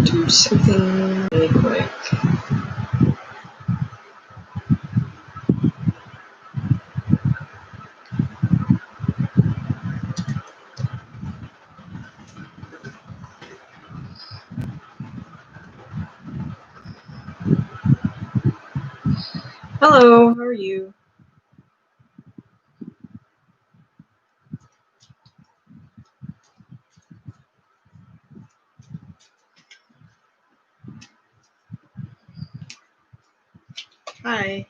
do something really quick. Hello, how are you? Hi.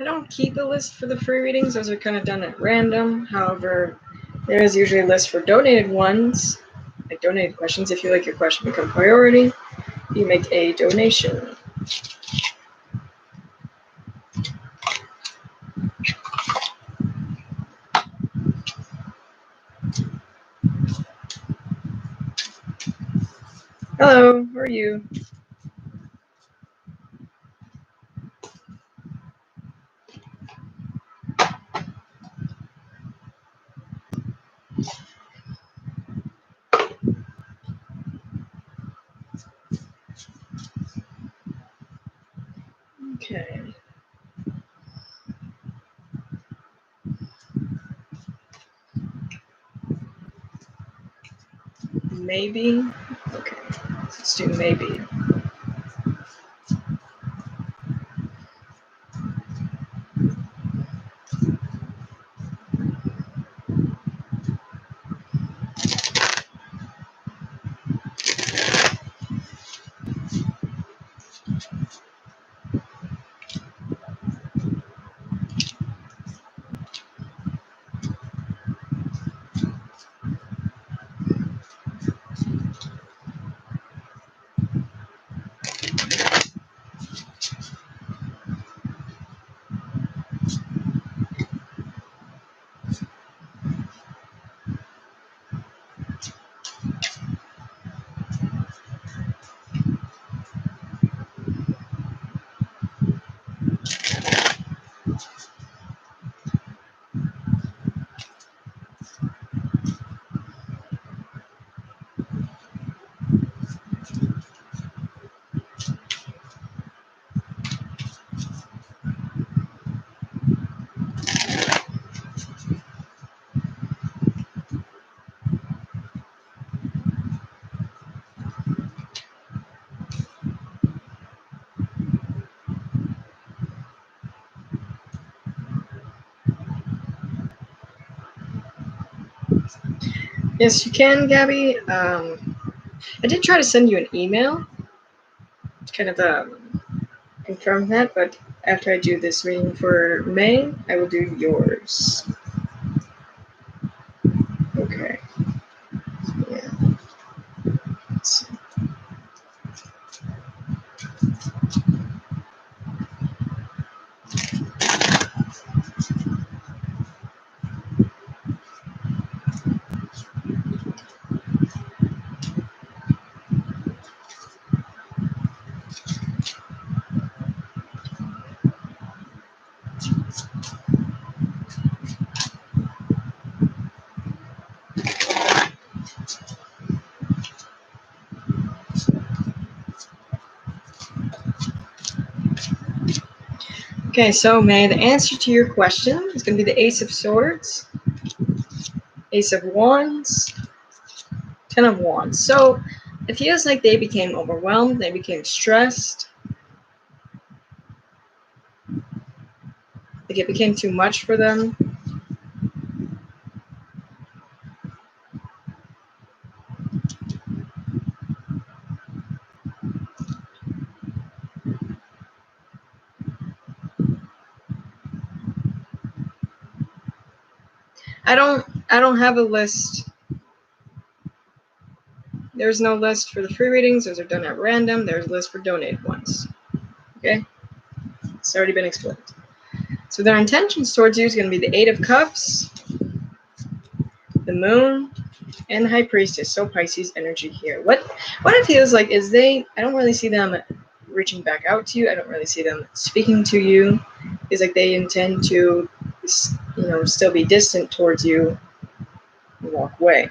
I don't keep a list for the free readings. Those are kind of done at random. However, there is usually a list for donated ones, like donated questions. If you like your question become priority, you make a donation. Hello, how are you? Okay. Maybe? Okay, let's do maybe. Yes, you can, Gabby. I did try to send you an email, kind of confirm that, but after I do this reading for May, I will do yours. Okay. Yeah. Let's see. Okay, so May, the answer to your question is going to be the Ace of Swords, Ace of Wands, Ten of Wands. So it feels like they became overwhelmed, they became stressed, like it became too much for them. I don't have a list. There's no list for the free readings. Those are done at random. There's a list for donated ones. Okay? It's already been explained. So their intentions towards you is going to be the Eight of Cups, the Moon, and the High Priestess. So Pisces energy here. What it feels like is I don't really see them reaching back out to you. I don't really see them speaking to you. It's like they intend to, still be distant towards you and walk away.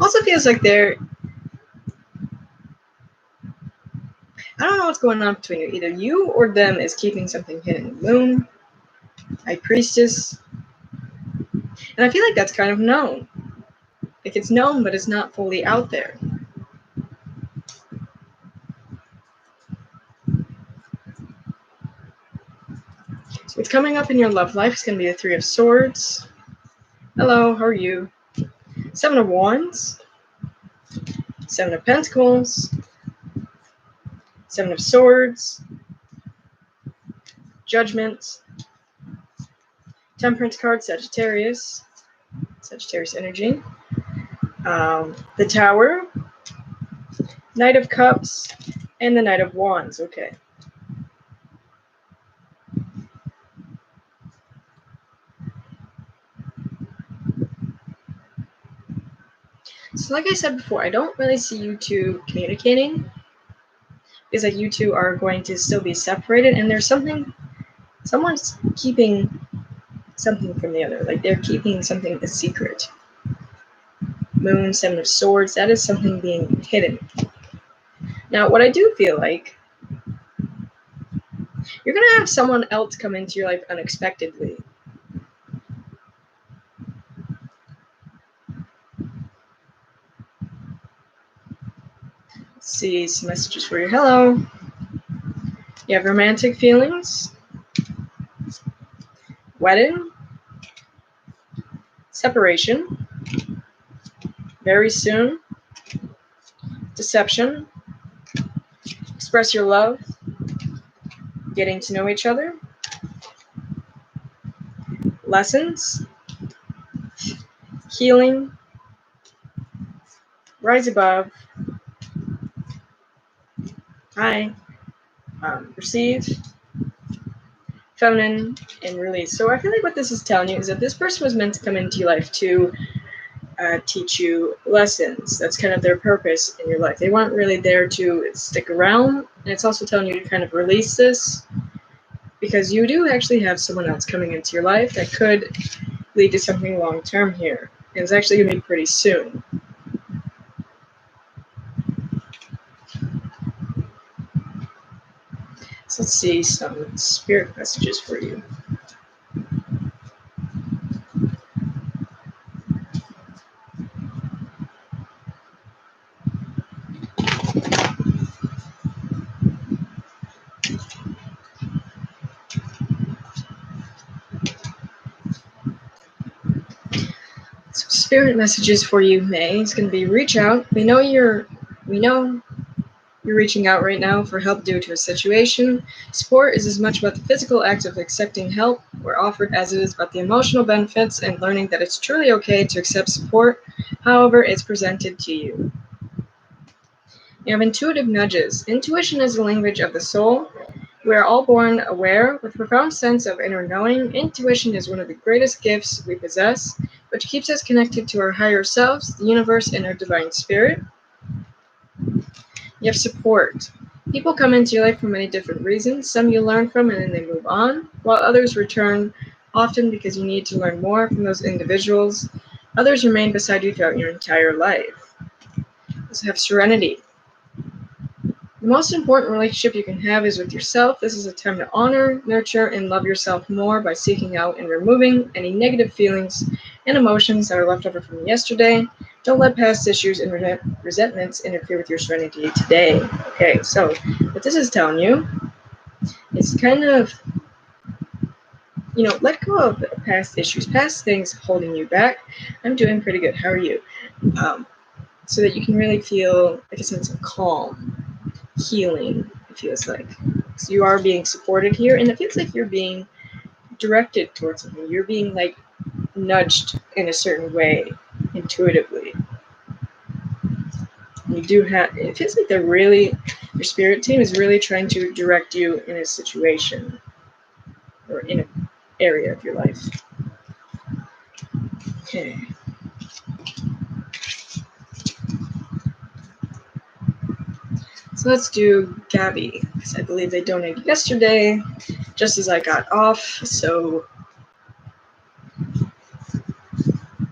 Also feels like I don't know what's going on between you. Either you or them is keeping something hidden. Moon, High Priestess. And I feel like that's kind of known. Like it's known, but it's not fully out there. So what's coming up in your love life is going to be the Three of Swords. Hello, how are you? Seven of Wands. Seven of Pentacles. Seven of Swords. Judgment. Temperance card, Sagittarius energy. The Tower. Knight of Cups. And the Knight of Wands. Okay. So like I said before, I don't really see you two communicating. Because like you two are going to still be separated, and there's someone's keeping something from the other. Like they're keeping something a secret. Moon, Seven of Swords, that is something being hidden. Now, what I do feel like, you're going to have someone else come into your life unexpectedly. Let's see some messages for you. Hello. You have romantic feelings. Wedding. Separation. Very soon. Deception. Express your love. Getting to know each other. Lessons. Healing. Rise above. Hi. Receive. Feminine, and release. So I feel like what this is telling you is that this person was meant to come into your life to teach you lessons. That's kind of their purpose in your life. They weren't really there to stick around. And it's also telling you to kind of release this, because you do actually have someone else coming into your life that could lead to something long-term here. And it's actually going to be pretty soon. So let's see some spirit messages for you. So spirit messages for you, May. It's going to be reach out. We know you're reaching out right now for help due to a situation. Support is as much about the physical act of accepting help or offered as it is about the emotional benefits and learning that it's truly okay to accept support, however it's presented to you. You have intuitive nudges. Intuition is the language of the soul. We are all born aware with a profound sense of inner knowing. Intuition is one of the greatest gifts we possess, which keeps us connected to our higher selves, the universe, and our divine spirit. You have support. People come into your life for many different reasons. Some you learn from and then they move on, while others return, often because you need to learn more from those individuals. Others remain beside you throughout your entire life. You also have serenity. The most important relationship you can have is with yourself. This is a time to honor, nurture, and love yourself more by seeking out and removing any negative feelings and emotions that are left over from yesterday. Don't let past issues and resentments interfere with your serenity today. Okay, so what this is telling you is kind of, let go of past issues, past things holding you back. I'm doing pretty good. How are you? So that you can really feel like a sense of calm, healing, it feels like. So you are being supported here, and it feels like you're being directed towards something. You're being like nudged in a certain way intuitively. You do have, it feels like they're really Your spirit team is really trying to direct you in a situation or in an area of your life. Okay. So let's do Gabby, because I believe they donated yesterday, just as I got off, so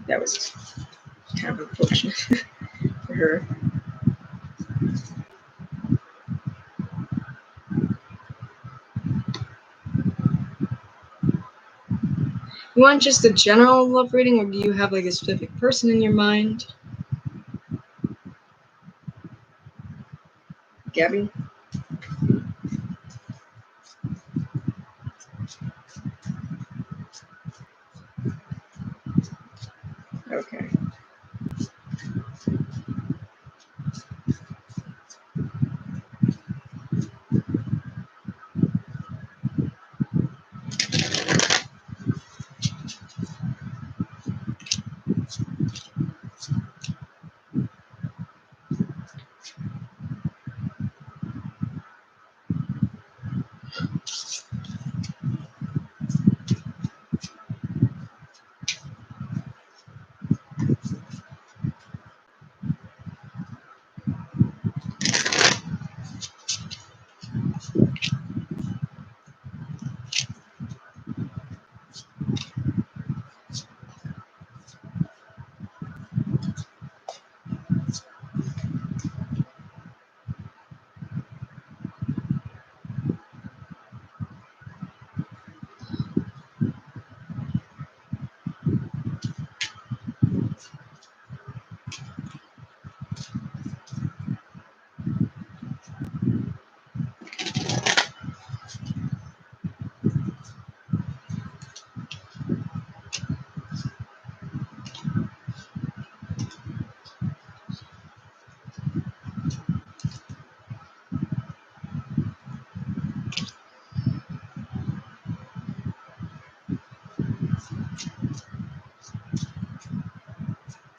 that was kind of unfortunate for her. You want just a general love reading, or do you have like a specific person in your mind? Gabby? Okay.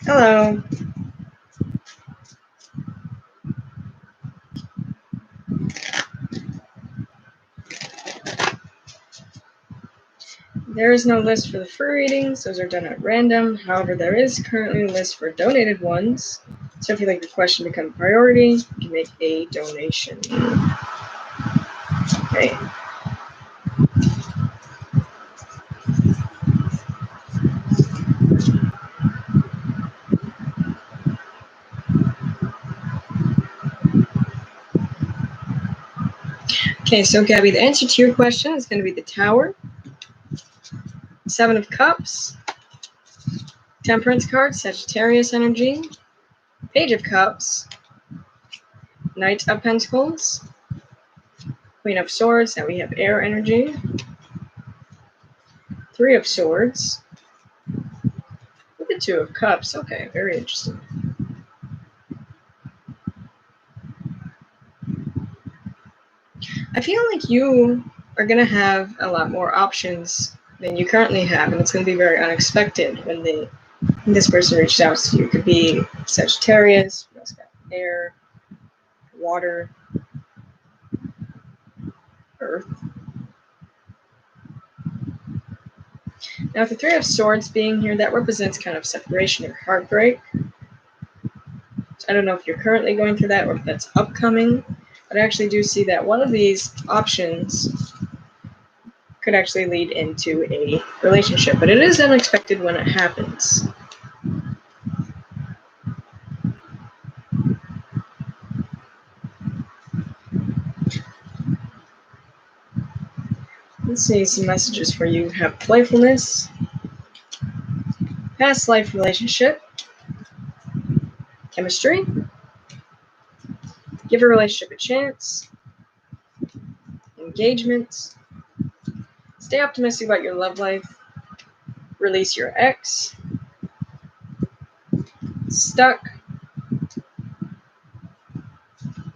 Hello. There is no list for the free readings. Those are done at random. However, there is currently a list for donated ones. So if you'd like the question to become a priority, you can make a donation. Okay. Okay, so Gabby, the answer to your question is going to be the Tower, Seven of Cups, Temperance card, Sagittarius energy, Page of Cups, Knight of Pentacles, Queen of Swords, now we have air energy, Three of Swords, with the Two of Cups. Okay, very interesting. I feel like you are going to have a lot more options than you currently have, and it's going to be very unexpected when this person reached out to you. It could be Sagittarius, we also got air, water, earth. Now, with the Three of Swords being here, that represents kind of separation or heartbreak. So I don't know if you're currently going through that or if that's upcoming, but I actually do see that one of these options could actually lead into a relationship, but it is unexpected when it happens. Let's see some messages for you. Have playfulness, past life relationship, chemistry, give a relationship a chance, engagement, stay optimistic about your love life, release your ex, stuck,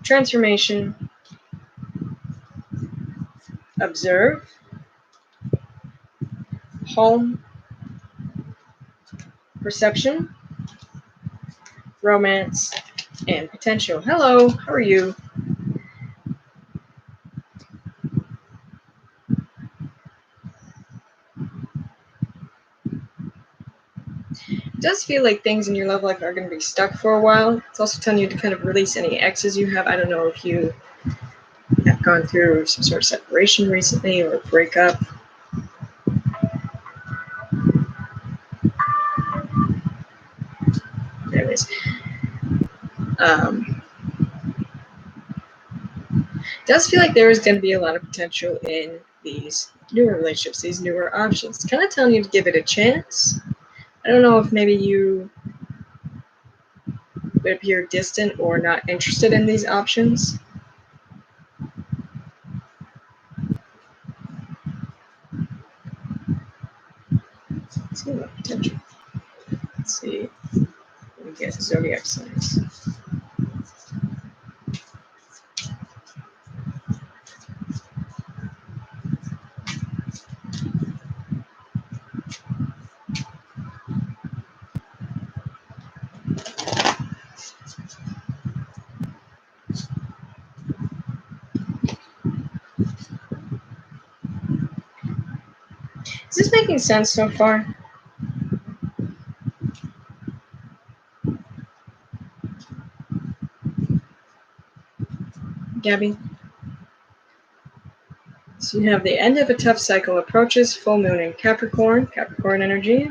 transformation, observe, home, perception, romance, and potential. Hello, how are you? It does feel like things in your love life are going to be stuck for a while. It's also telling you to kind of release any exes you have. I don't know if you have gone through some sort of separation recently or a breakup. Anyways, it does feel like there is going to be a lot of potential in these newer relationships, these newer options. It's kind of telling you to give it a chance. I don't know if maybe you would appear distant or not interested in these options. Let's see what potential. Let's see. Let me get zodiac signs. Is this making sense so far? Gabby? So you have the end of a tough cycle approaches, full moon in Capricorn energy.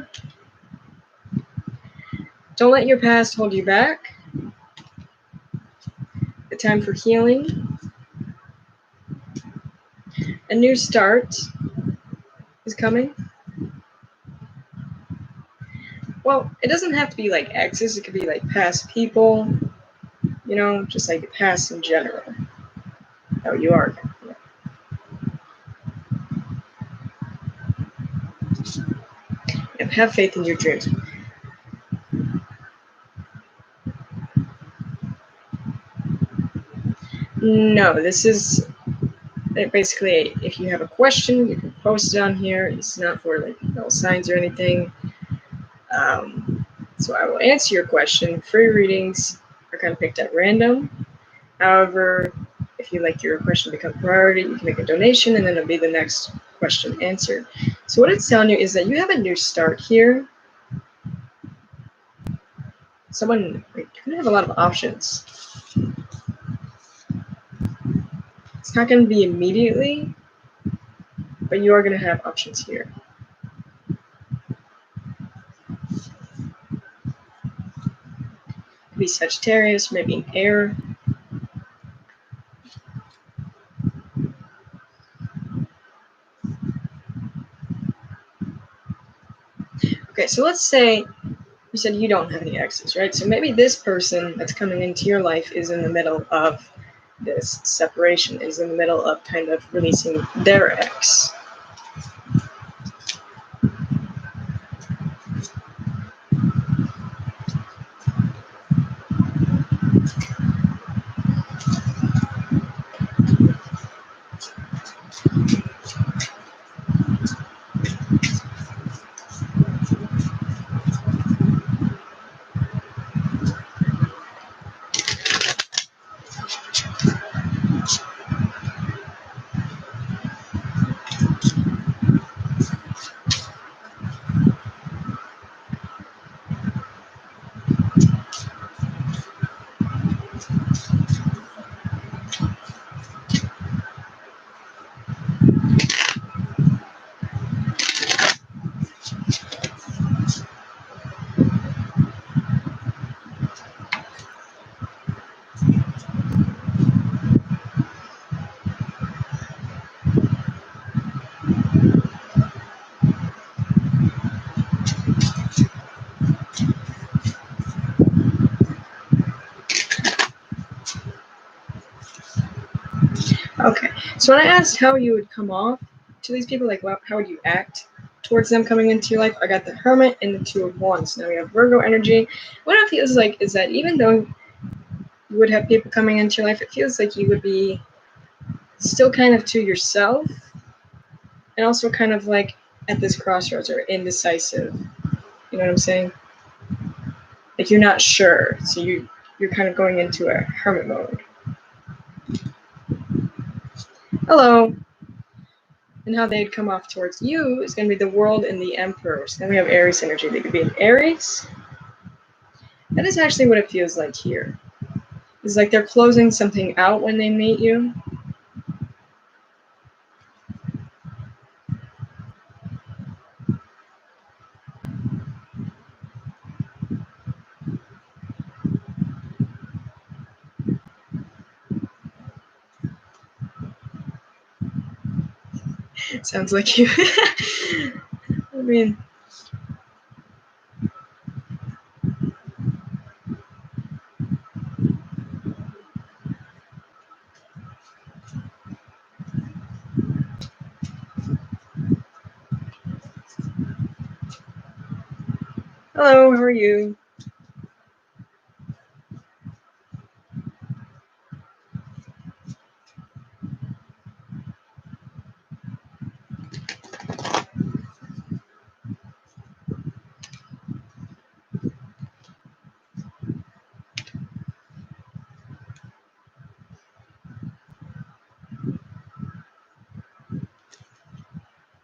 Don't let your past hold you back. The time for healing. A new start is coming. Well, it doesn't have to be like exes, it could be like past people, you know, just like the past in general. How you are. Yeah, have faith in your dreams. No, this is basically, if you have a question, you can post it on here. It's not for like no signs or anything. So I will answer your question. Free readings are kind of picked at random. However, if you like your question to become priority, you can make a donation and then it'll be the next question answered. So what it's telling you is that you have a new start here. Someone, you're gonna have a lot of options. It's not gonna be immediately, but you are gonna have options here. Could be Sagittarius, maybe an air. Okay, so let's say you said you don't have any exes, right? So maybe this person that's coming into your life is in the middle of this separation, is in the middle of kind of releasing their ex. Okay, so when I asked how you would come off to these people, like how would you act towards them coming into your life, I got the Hermit and the Two of Wands. Now we have Virgo energy. What it feels like is that even though you would have people coming into your life, it feels like you would be still kind of to yourself and also kind of like at this crossroads or indecisive. You know what I'm saying? Like you're not sure, so you're kind of going into a hermit mode. Hello. And how they'd come off towards you is going to be the World and the Emperor. So then we have Aries energy. They could be an Aries That is actually what it feels like here. It's like they're closing something out when they meet you. Sounds like you. I mean, hello, how are you?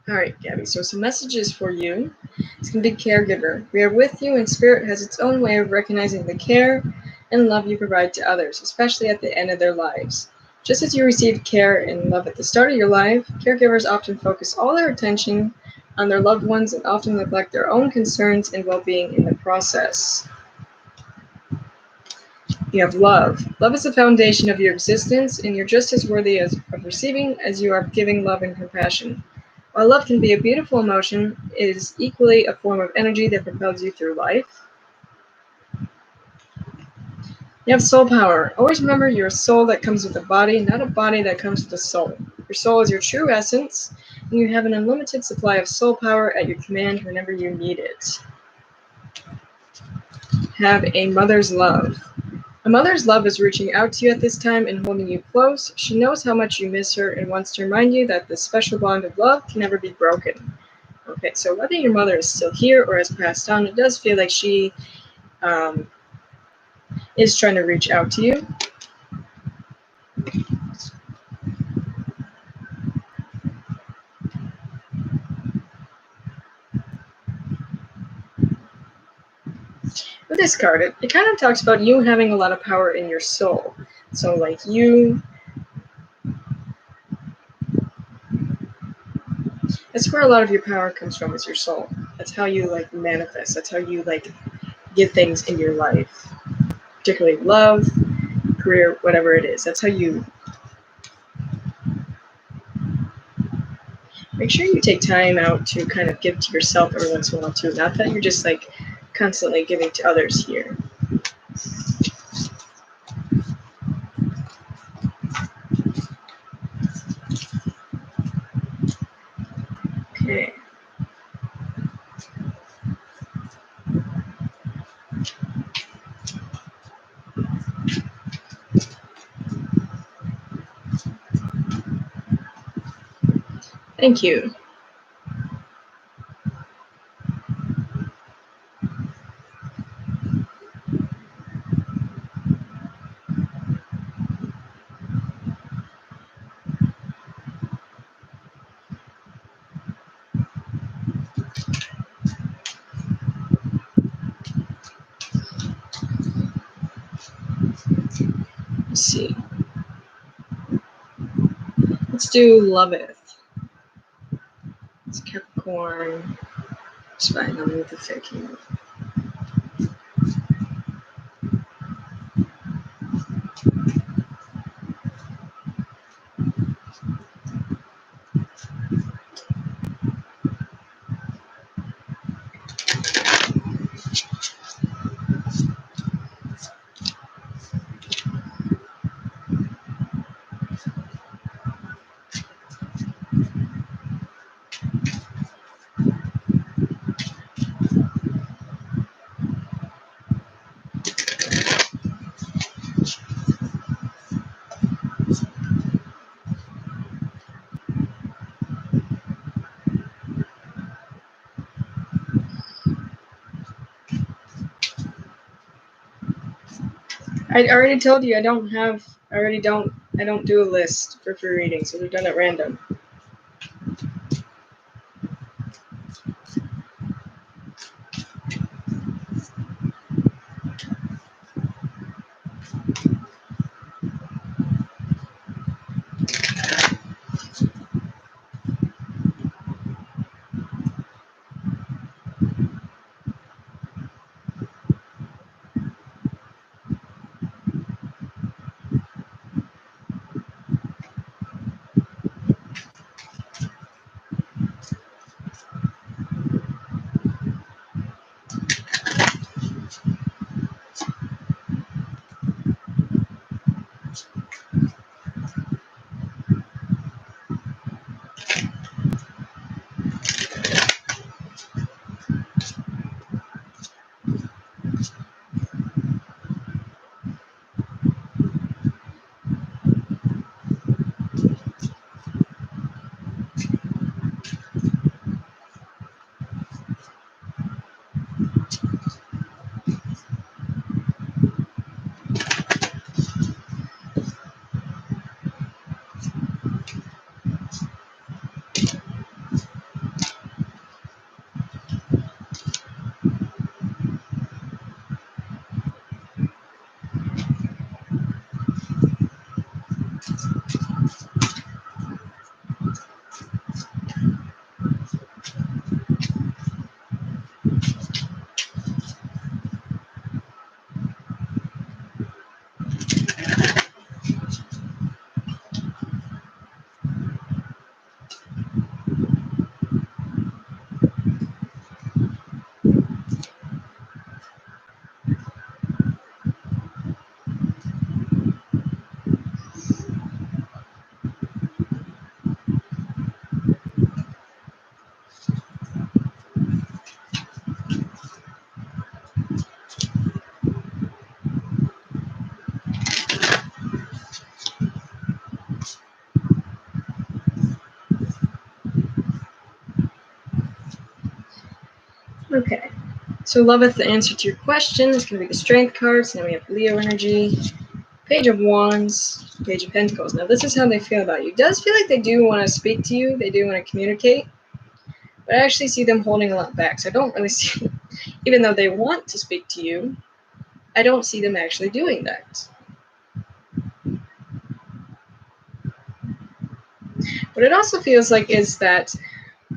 All right, Gabby, so some messages for you. It's going to be caregiver. We are with you, and Spirit has its own way of recognizing the care and love you provide to others, especially at the end of their lives. Just as you received care and love at the start of your life, caregivers often focus all their attention on their loved ones and often neglect their own concerns and well-being in the process. You have love. Love is the foundation of your existence, and you're just as worthy of receiving as you are giving love and compassion. While love can be a beautiful emotion, it is equally a form of energy that propels you through life. You have soul power. Always remember you're a soul that comes with a body, not a body that comes with a soul. Your soul is your true essence, and you have an unlimited supply of soul power at your command whenever you need it. Have a mother's love. A mother's love is reaching out to you at this time and holding you close. She knows how much you miss her and wants to remind you that this special bond of love can never be broken. Okay, so whether your mother is still here or has passed on, it does feel like she is trying to reach out to you. With this card, it kind of talks about you having a lot of power in your soul. So, like, that's where a lot of your power comes from, is your soul. That's how you, like, manifest. That's how you, like, get things in your life, particularly love, career, whatever it is. That's how you make sure you take time out to kind of give to yourself every once in a while too. Not that you're just like constantly giving to others here. Okay. Thank you. Let's see. Let's do Loveth. It's Capricorn. It's fine. I'll move the faking. I already told you I don't do a list for free readings, so they're done at random. So Loveth, the answer to your question is going to be the Strength cards. Now we have Leo energy, Page of Wands, Page of Pentacles. Now this is how they feel about you. It does feel like they do want to speak to you. They do want to communicate. But I actually see them holding a lot back. So I don't really see, even though they want to speak to you, I don't see them actually doing that. What it also feels like is that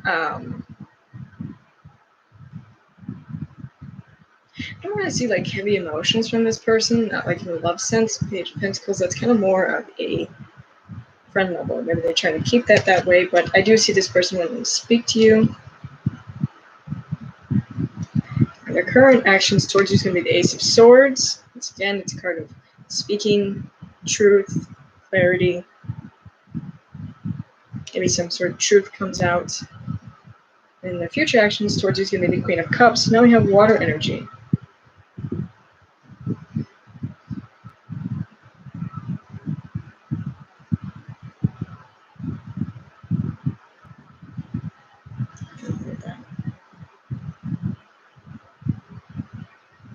I don't really see like heavy emotions from this person, not like in a love sense. Page of Pentacles, that's kind of more of a friend level. Maybe they're trying to keep that way, but I do see this person wanting to speak to you. And their current actions towards you is going to be the Ace of Swords. Once again, it's a card of speaking truth, clarity. Maybe some sort of truth comes out. And the future actions towards you is going to be the Queen of Cups. Now we have water energy.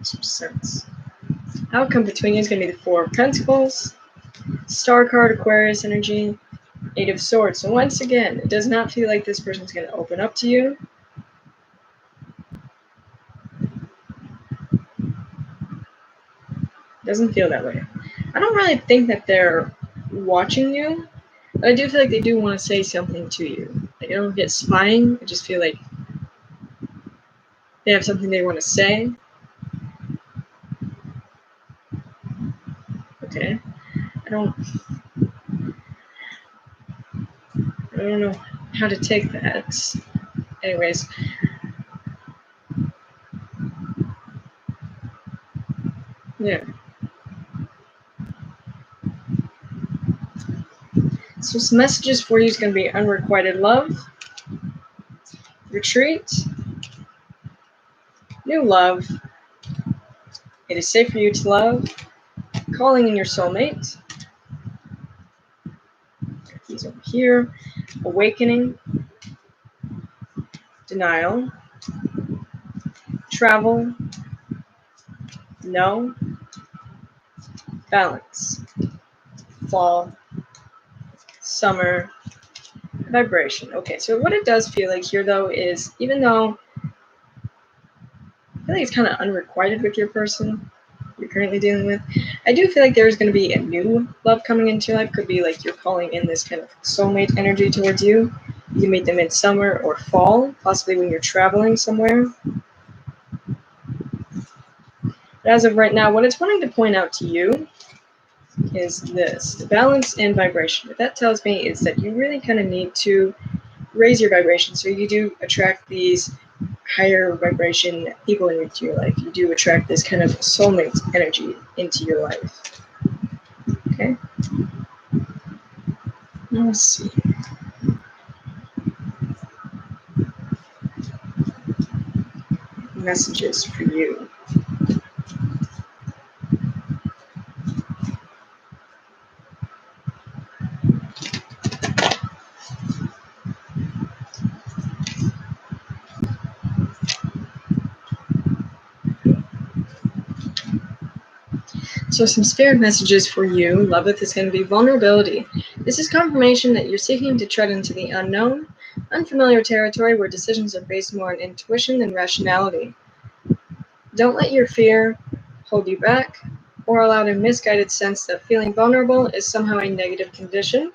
Some sense. Outcome between you is going to be the Four of Pentacles, Star card, Aquarius energy, Eight of Swords. So once again, it does not feel like this person's going to open up to you. It doesn't feel that way. I don't really think that they're watching you, but I do feel like they do want to say something to you. Like I don't get spying. I just feel like they have something they want to say. Okay. I don't know how to take that. Anyways. Yeah. So some messages for you is going to be unrequited love, retreat, new love, it is safe for you to love, calling in your soulmate, he's over here, awakening, denial, travel, no, balance, fall, summer, vibration. Okay, so what it does feel like here though is, even though I feel like it's kind of unrequited with your person you're currently dealing with, I do feel like there's going to be a new love coming into your life. Could be like you're calling in this kind of soulmate energy towards you. You can meet them in summer or fall, possibly when you're traveling somewhere. But as of right now, what it's wanting to point out to you is this, the balance and vibration. What that tells me is that you really kind of need to raise your vibration so you do attract these higher vibration people into your life. You do attract this kind of soulmate energy into your life. Okay? Let's see. Messages for you. So some spirit messages for you, Loveth, is going to be vulnerability. This is confirmation that you're seeking to tread into the unknown, unfamiliar territory where decisions are based more on intuition than rationality. Don't let your fear hold you back or allow a misguided sense that feeling vulnerable is somehow a negative condition.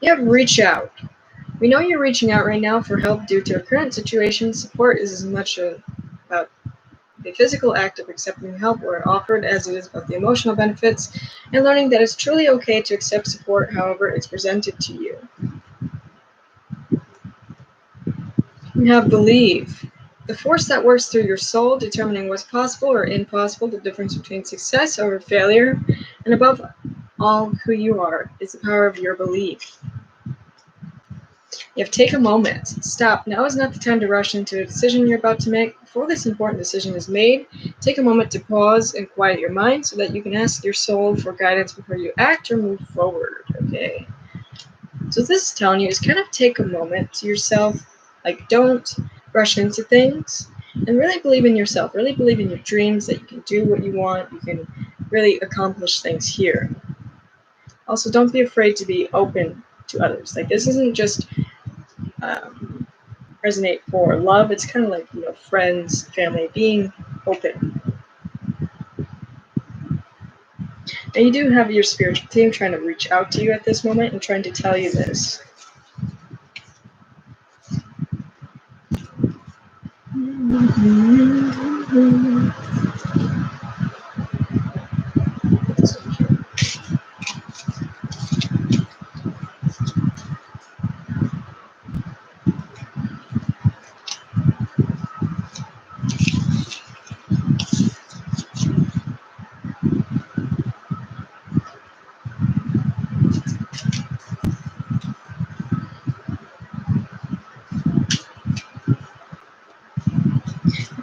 You have reach out. We know you're reaching out right now for help due to a current situation. Support is as much about the physical act of accepting help where offered as it is about the emotional benefits and learning that it's truly okay to accept support however it's presented to you. You have believe. The force that works through your soul, determining what's possible or impossible, the difference between success over failure, and above all, who you are, is the power of your belief. You have to take a moment. Stop. Now is not the time to rush into a decision you're about to make. Before this important decision is made, take a moment to pause and quiet your mind so that you can ask your soul for guidance before you act or move forward. Okay. So this is telling you is kind of take a moment to yourself. Like, don't rush into things. And really believe in yourself. Really believe in your dreams, that you can do what you want. You can really accomplish things here. Also, don't be afraid to be open to others. Like, this isn't just resonate for love. It's kind of like, friends, family, being open. And you do have your spiritual team trying to reach out to you at this moment and trying to tell you this.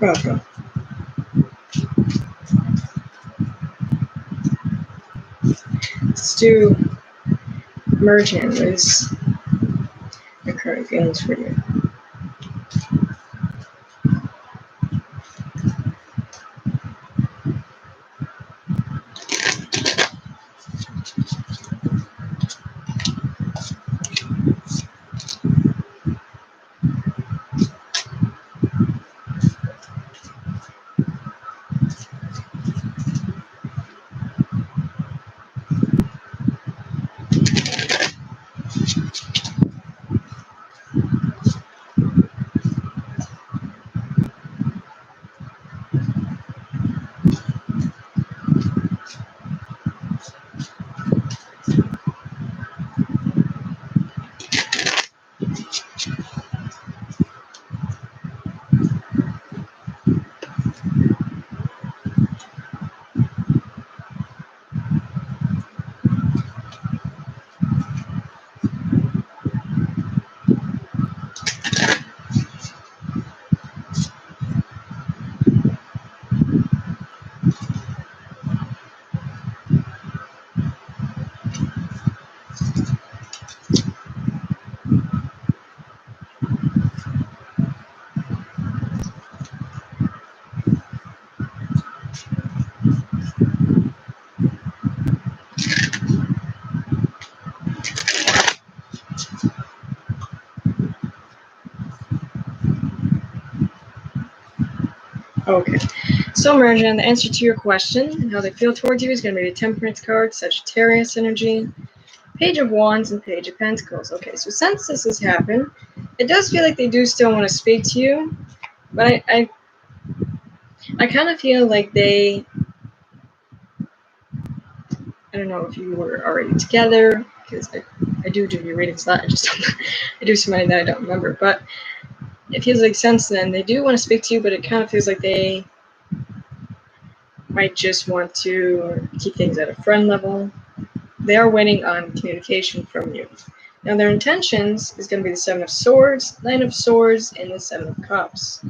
Welcome. Let's do merge in is the current feelings for you. Okay. So, Merjan, the answer to your question and how they feel towards you is going to be the Temperance card, Sagittarius energy, Page of Wands, and Page of Pentacles. Okay, so since this has happened, it does feel like they do still want to speak to you, but I kind of feel like they, I don't know if you were already together, because I do your readings, I just don't, I do so many that I don't remember, but it feels like since then they do want to speak to you, but it kind of feels like they might just want to keep things at a friend level. They are waiting on communication from you. Now their intentions is going to be the Seven of Swords, Nine of Swords, and the Seven of Cups.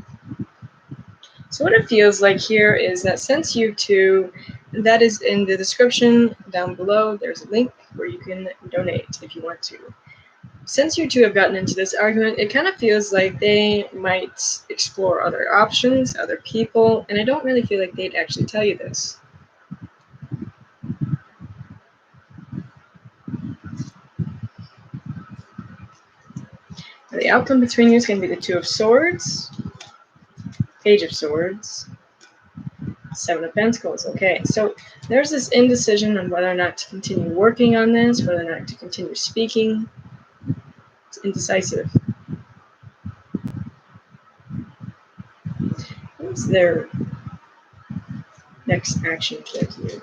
So what it feels like here is that since you two, that is in the description down below, there's a link where you can donate if you want to. Since you two have gotten into this argument, it kind of feels like they might explore other options, other people, and I don't really feel like they'd actually tell you this. The outcome between you is going to be the Two of Swords, Page of Swords, Seven of Pentacles. Okay, so there's this indecision on whether or not to continue working on this, whether or not to continue speaking. It's indecisive. What's their next action towards you?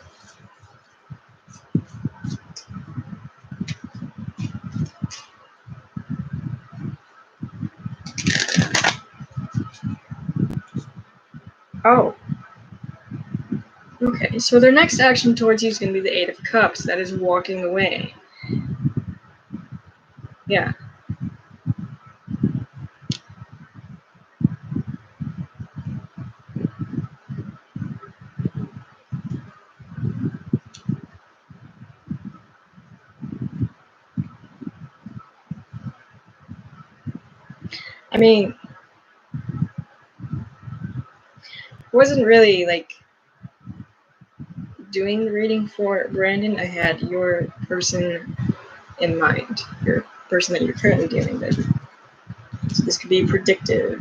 Oh. Okay, so their next action towards you is going to be the Eight of Cups. That is walking away. Yeah. I mean, wasn't really like doing the reading for Brandon. I had your person in mind, your person that you're currently dealing with. So this could be predictive.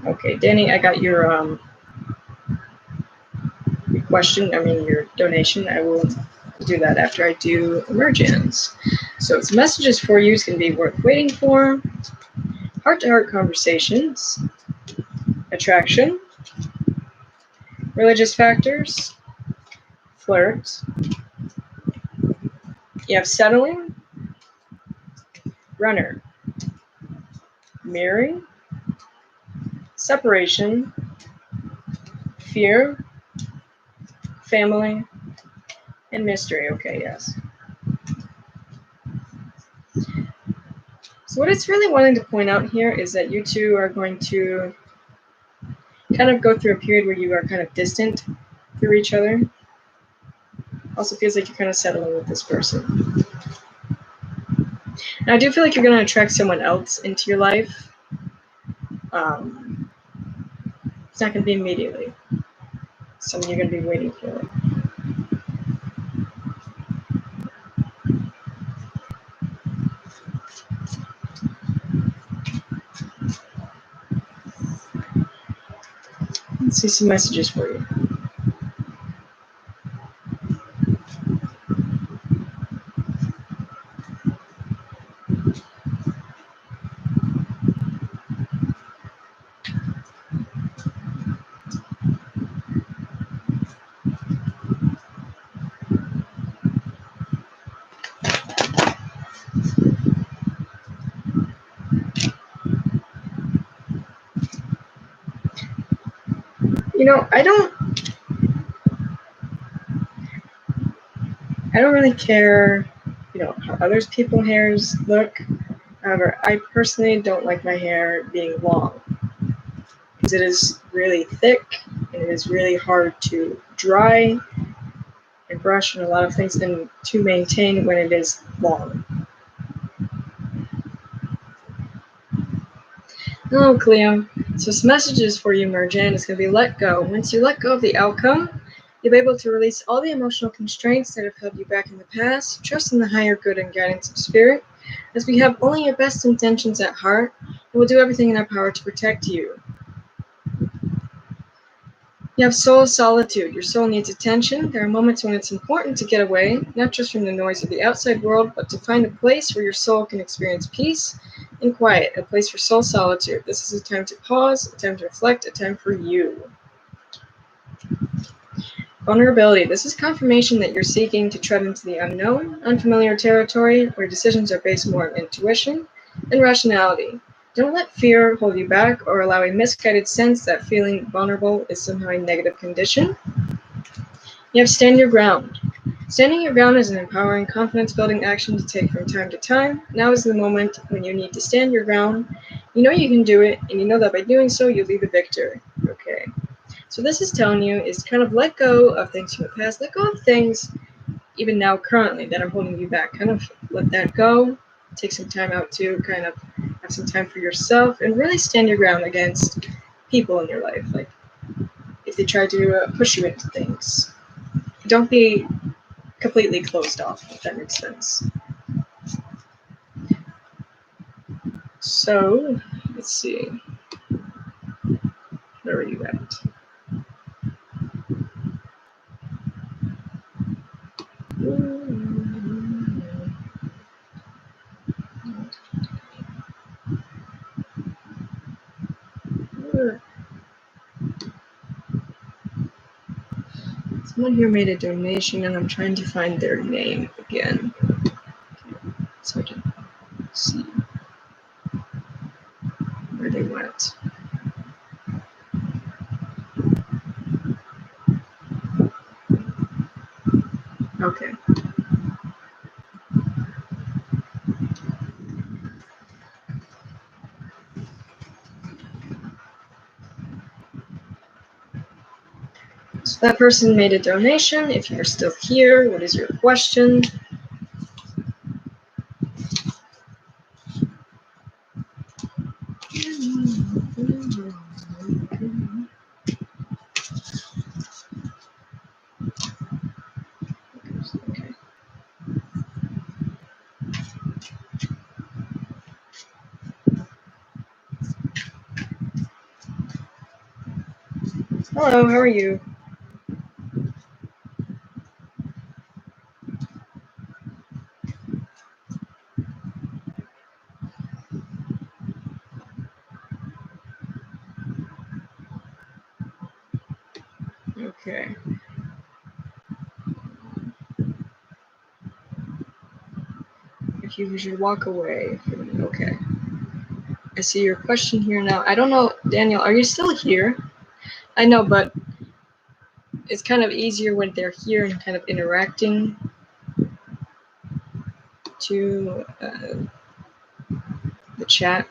Okay, Danny, I got your question. I mean your donation. I will do that after I do emergence. So its messages for you is going to be worth waiting for. Heart-to-heart conversations, attraction, religious factors, flirt. You have settling, runner, mirroring, separation, fear, family, and mystery. Okay, yes. So what it's really wanting to point out here is that you two are going to kind of go through a period where you are kind of distant through each other. Also feels like you're kind of settling with this person. Now I do feel like you're going to attract someone else into your life. It's not going to be immediately. Someone you're going to be waiting for. Let's see some messages for you. You know, I don't really care, how others people's hairs look. However, I personally don't like my hair being long because it is really thick and it is really hard to dry and brush and a lot of things and to maintain when it is long. Hello, Cleo. So some messages for you, Merjan, is going to be let go. Once you let go of the outcome, you'll be able to release all the emotional constraints that have held you back in the past, trust in the higher good and guidance of spirit, as we have only your best intentions at heart, and will do everything in our power to protect you. You have soul solitude. Your soul needs attention. There are moments when it's important to get away, not just from the noise of the outside world, but to find a place where your soul can experience peace and quiet, a place for soul solitude. This is a time to pause, a time to reflect, a time for you. Vulnerability. This is confirmation that you're seeking to tread into the unknown, unfamiliar territory, where decisions are based more on intuition and rationality. Don't let fear hold you back or allow a misguided sense that feeling vulnerable is somehow a negative condition. You have stand your ground. Standing your ground is an empowering, confidence-building action to take from time to time. Now is the moment when you need to stand your ground. You know you can do it, and you know that by doing so, you'll be the victor. Okay. So this is telling you is kind of let go of things from the past. Let go of things even now currently that are holding you back. Kind of let that go. Take some time out to kind of have some time for yourself and really stand your ground against people in your life. Like if they try to push you into things. Don't be completely closed off, if that makes sense. So, let's see. Where are you at? Someone here made a donation and I'm trying to find their name again. So I can see where they went. Okay. So that person made a donation. If you're still here, what is your question? Okay. Hello, how are you? Okay. If you should walk away from me. Okay. I see your question here now. I don't know, Daniel, are you still here? I know, but it's kind of easier when they're here and kind of interacting to the chat.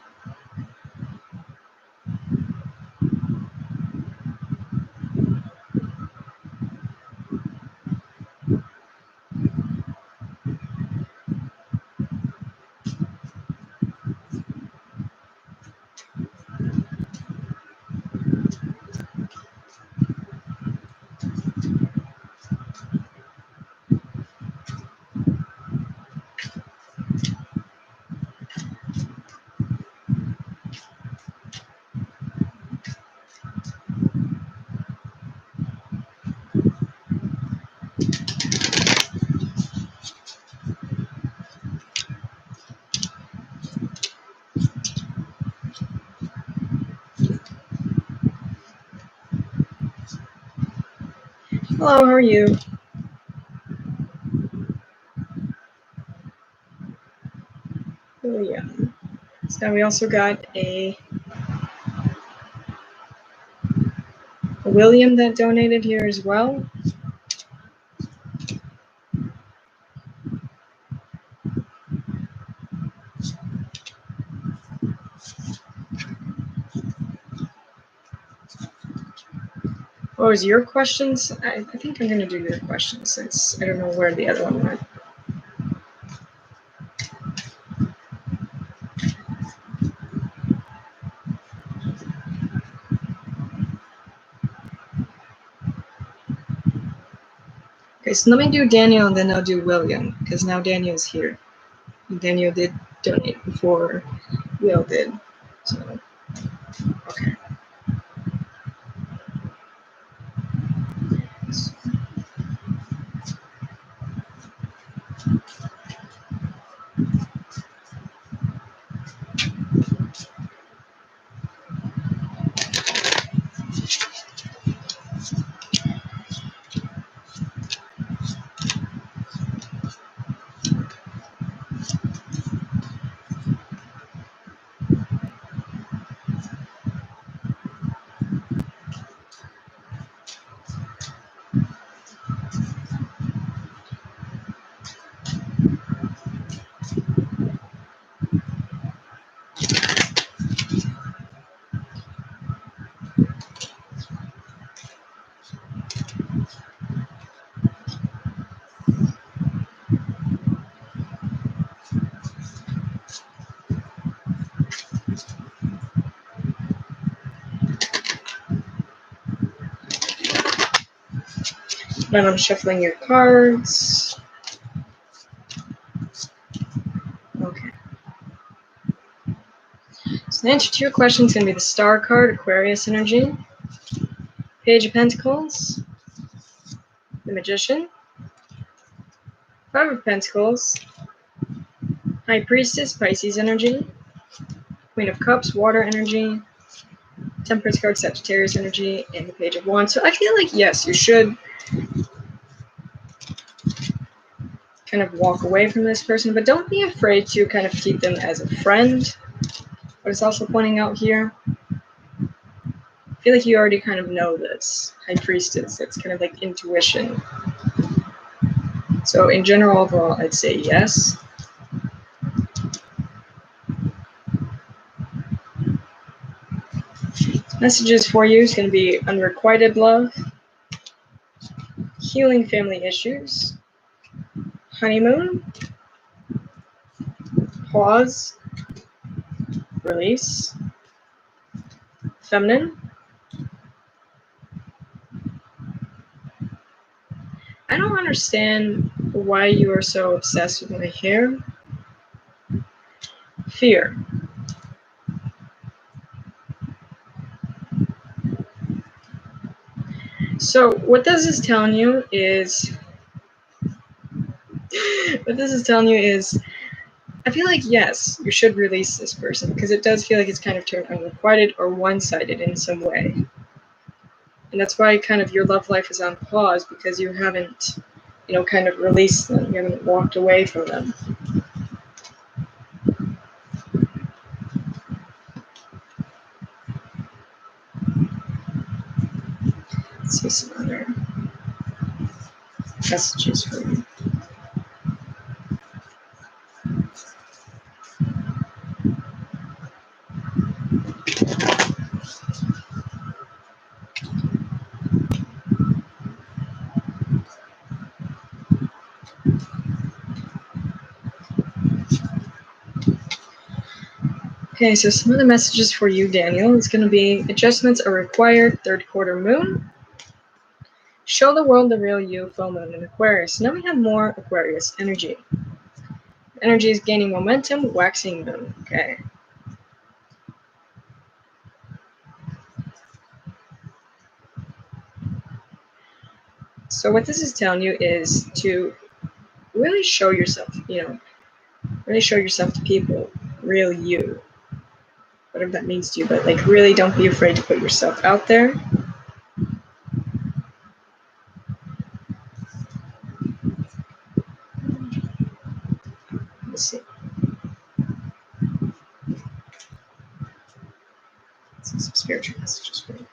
Hello, how are you? William. So we also got a William that donated here as well. What was your questions? I think I'm gonna do your questions since I don't know where the other one went. Okay, so let me do Daniel and then I'll do William because now Daniel's here. Daniel did donate before Will did. So, okay. Then I'm shuffling your cards. Okay. So the answer to your question is going to be the Star card, Aquarius energy, Page of Pentacles, the Magician, Five of Pentacles, High Priestess, Pisces energy, Queen of Cups, Water energy, Temperance card, Sagittarius energy, and the Page of Wands. So I feel like, yes, you should kind of walk away from this person, but don't be afraid to kind of keep them as a friend. But it's also pointing out here, I feel like you already kind of know this. High Priestess, it's kind of like intuition. So in general, overall, I'd say yes. Messages for you is going to be unrequited love, healing family issues, honeymoon, pause, release, feminine, I don't understand why you are so obsessed with my hair. Fear. So what this is telling you is I feel like, yes, you should release this person because it does feel like it's kind of turned unrequited or one-sided in some way. And that's why kind of your love life is on pause, because you haven't, kind of released them. You haven't walked away from them. Let's see some other messages for you. Okay, so some of the messages for you, Daniel, is going to be adjustments are required, third quarter moon. Show the world the real you, full moon in Aquarius. Now we have more Aquarius energy. Energy is gaining momentum, waxing moon. Okay. So what this is telling you is to really show yourself, really show yourself to people, real you. Whatever that means to you, but like really don't be afraid to put yourself out there. Let's see. Let's see some spiritual messages for you.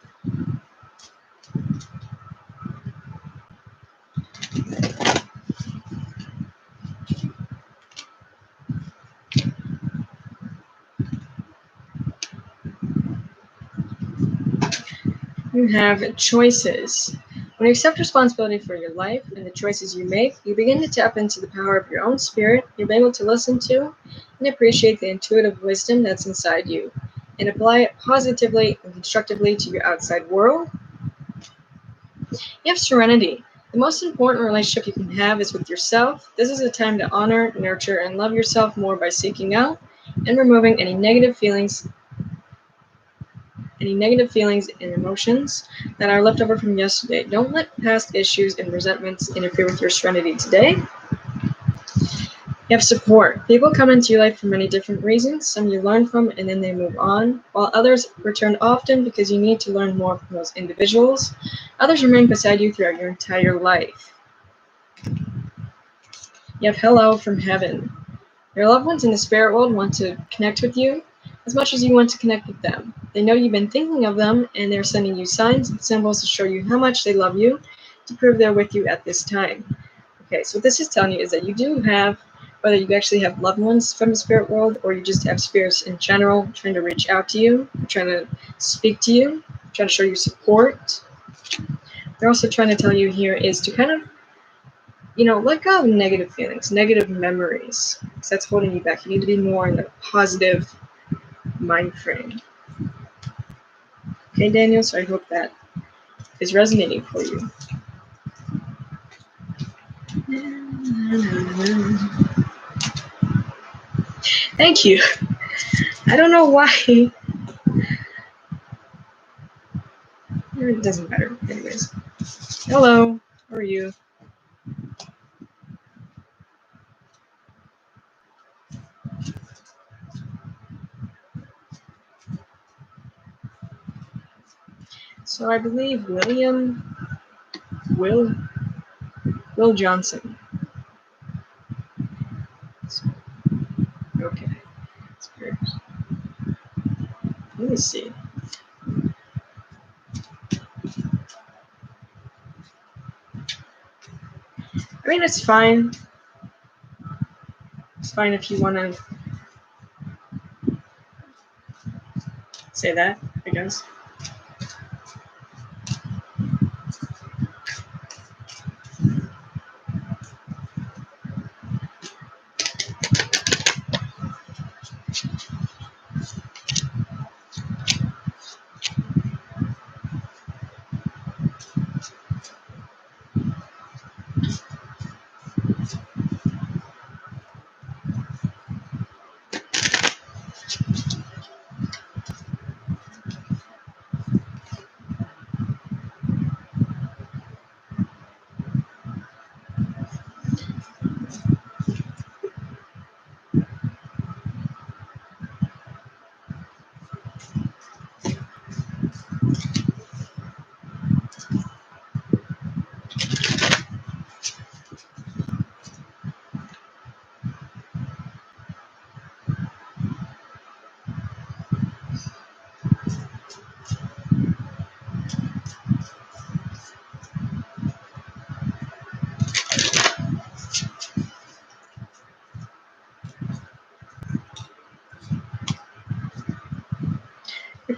You have choices. When you accept responsibility for your life and the choices you make, you begin to tap into the power of your own spirit. You're able to listen to and appreciate the intuitive wisdom that's inside you and apply it positively and constructively to your outside world. You have serenity. The most important relationship you can have is with yourself. This is a time to honor, nurture, and love yourself more by seeking out and removing any negative feelings and emotions that are left over from yesterday. Don't let past issues and resentments interfere with your serenity today. You have support. People come into your life for many different reasons. Some you learn from and then they move on, while others return often because you need to learn more from those individuals. Others remain beside you throughout your entire life. You have hello from heaven. Your loved ones in the spirit world want to connect with you as much as you want to connect with them. They know you've been thinking of them, and they're sending you signs and symbols to show you how much they love you, to prove they're with you at this time. Okay, so what this is telling you is that you do have, whether you actually have loved ones from the spirit world or you just have spirits in general trying to reach out to you, trying to speak to you, trying to show you support. They're also trying to tell you here is to kind of let go of negative feelings, negative memories, because that's holding you back. You need to be more in the positive mind frame. Okay, Daniel, so I hope that is resonating for you. Thank you. I don't know why. It doesn't matter. Anyways. Hello. How are you? So I believe Will Johnson. Okay. Let me see. I mean, it's fine. It's fine if you want to say that, I guess.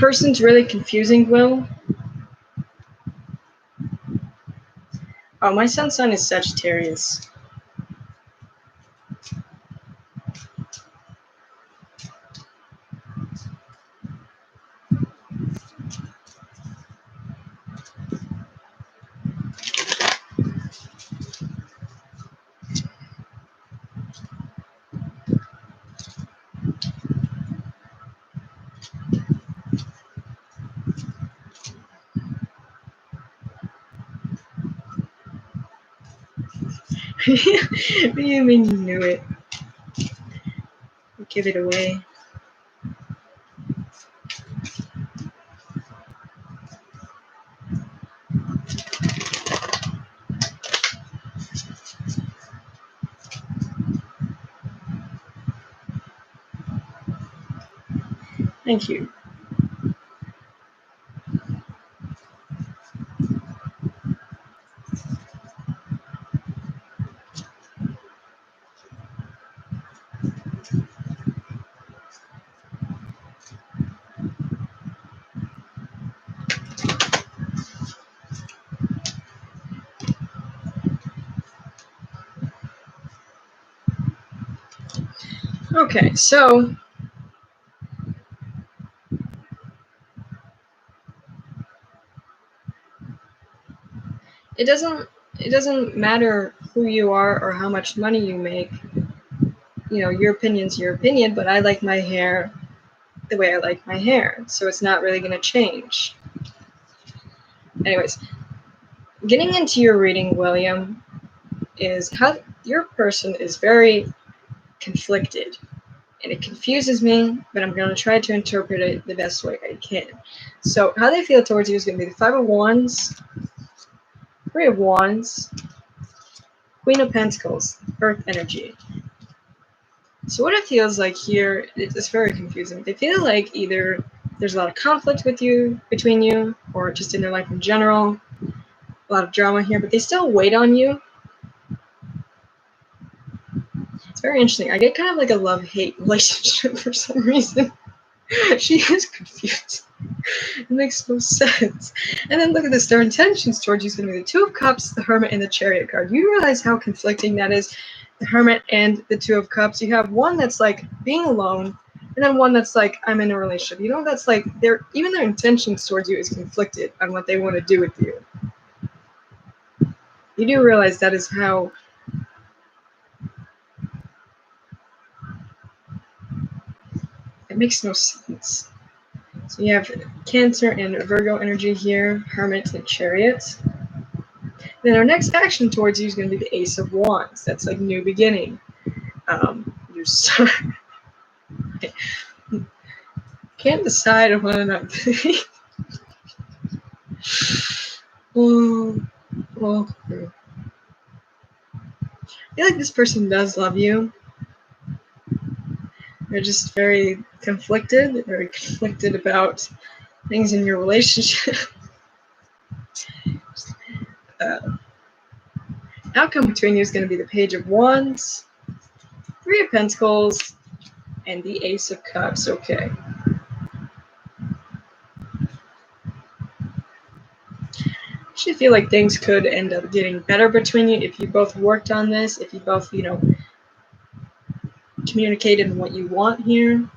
person's really confusing, Will. Oh, my sun sign is Sagittarius. What do you mean you knew it? Give it away. Thank you. Okay, so it doesn't matter who you are or how much money you make. You know, your opinion's your opinion, but I like my hair the way I like my hair, so it's not really going to change. Anyways, getting into your reading, William, is how your person is very conflicted, and it confuses me, but I'm going to try to interpret it the best way I can. So how they feel towards you is going to be the Five of Wands, Three of Wands, Queen of Pentacles, Earth energy. So what it feels like here, it's very confusing. They feel like either there's a lot of conflict between you, or just in their life in general, a lot of drama here, but they still wait on you. It's very interesting. I get kind of like a love-hate relationship for some reason. She is confused. It makes no sense. And then look at this. Their intentions towards you is going to be the Two of Cups, the Hermit, and the Chariot card. You realize how conflicting that is? The Hermit and the Two of Cups. You have one that's like being alone, and then one that's like, I'm in a relationship. You know, that's like even their intentions towards you is conflicted on what they want to do with you. You do realize that is how it makes no sense. So you have Cancer and Virgo energy here, Hermit and Chariot. Then our next action towards you is going to be the Ace of Wands. That's like new beginning. You can't decide on whether or not. Well, I feel like this person does love you. They're just very conflicted about things in your relationship. Outcome between you is going to be the Page of Wands, Three of Pentacles, and the Ace of Cups. Okay. I actually feel like things could end up getting better between you if you both worked on this, if you both, communicated what you want here.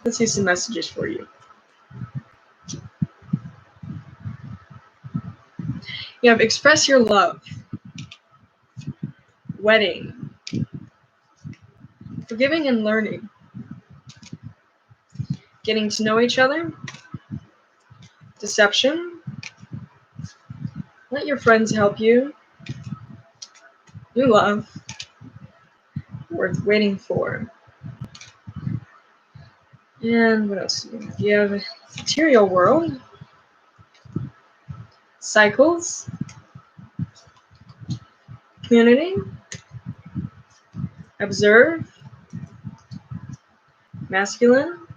Let's see some messages for you. You have express your love, wedding, forgiving and learning, getting to know each other, deception, let your friends help you, new love, worth waiting for. And what else do you have? You have material world, cycles, community, observe, masculine,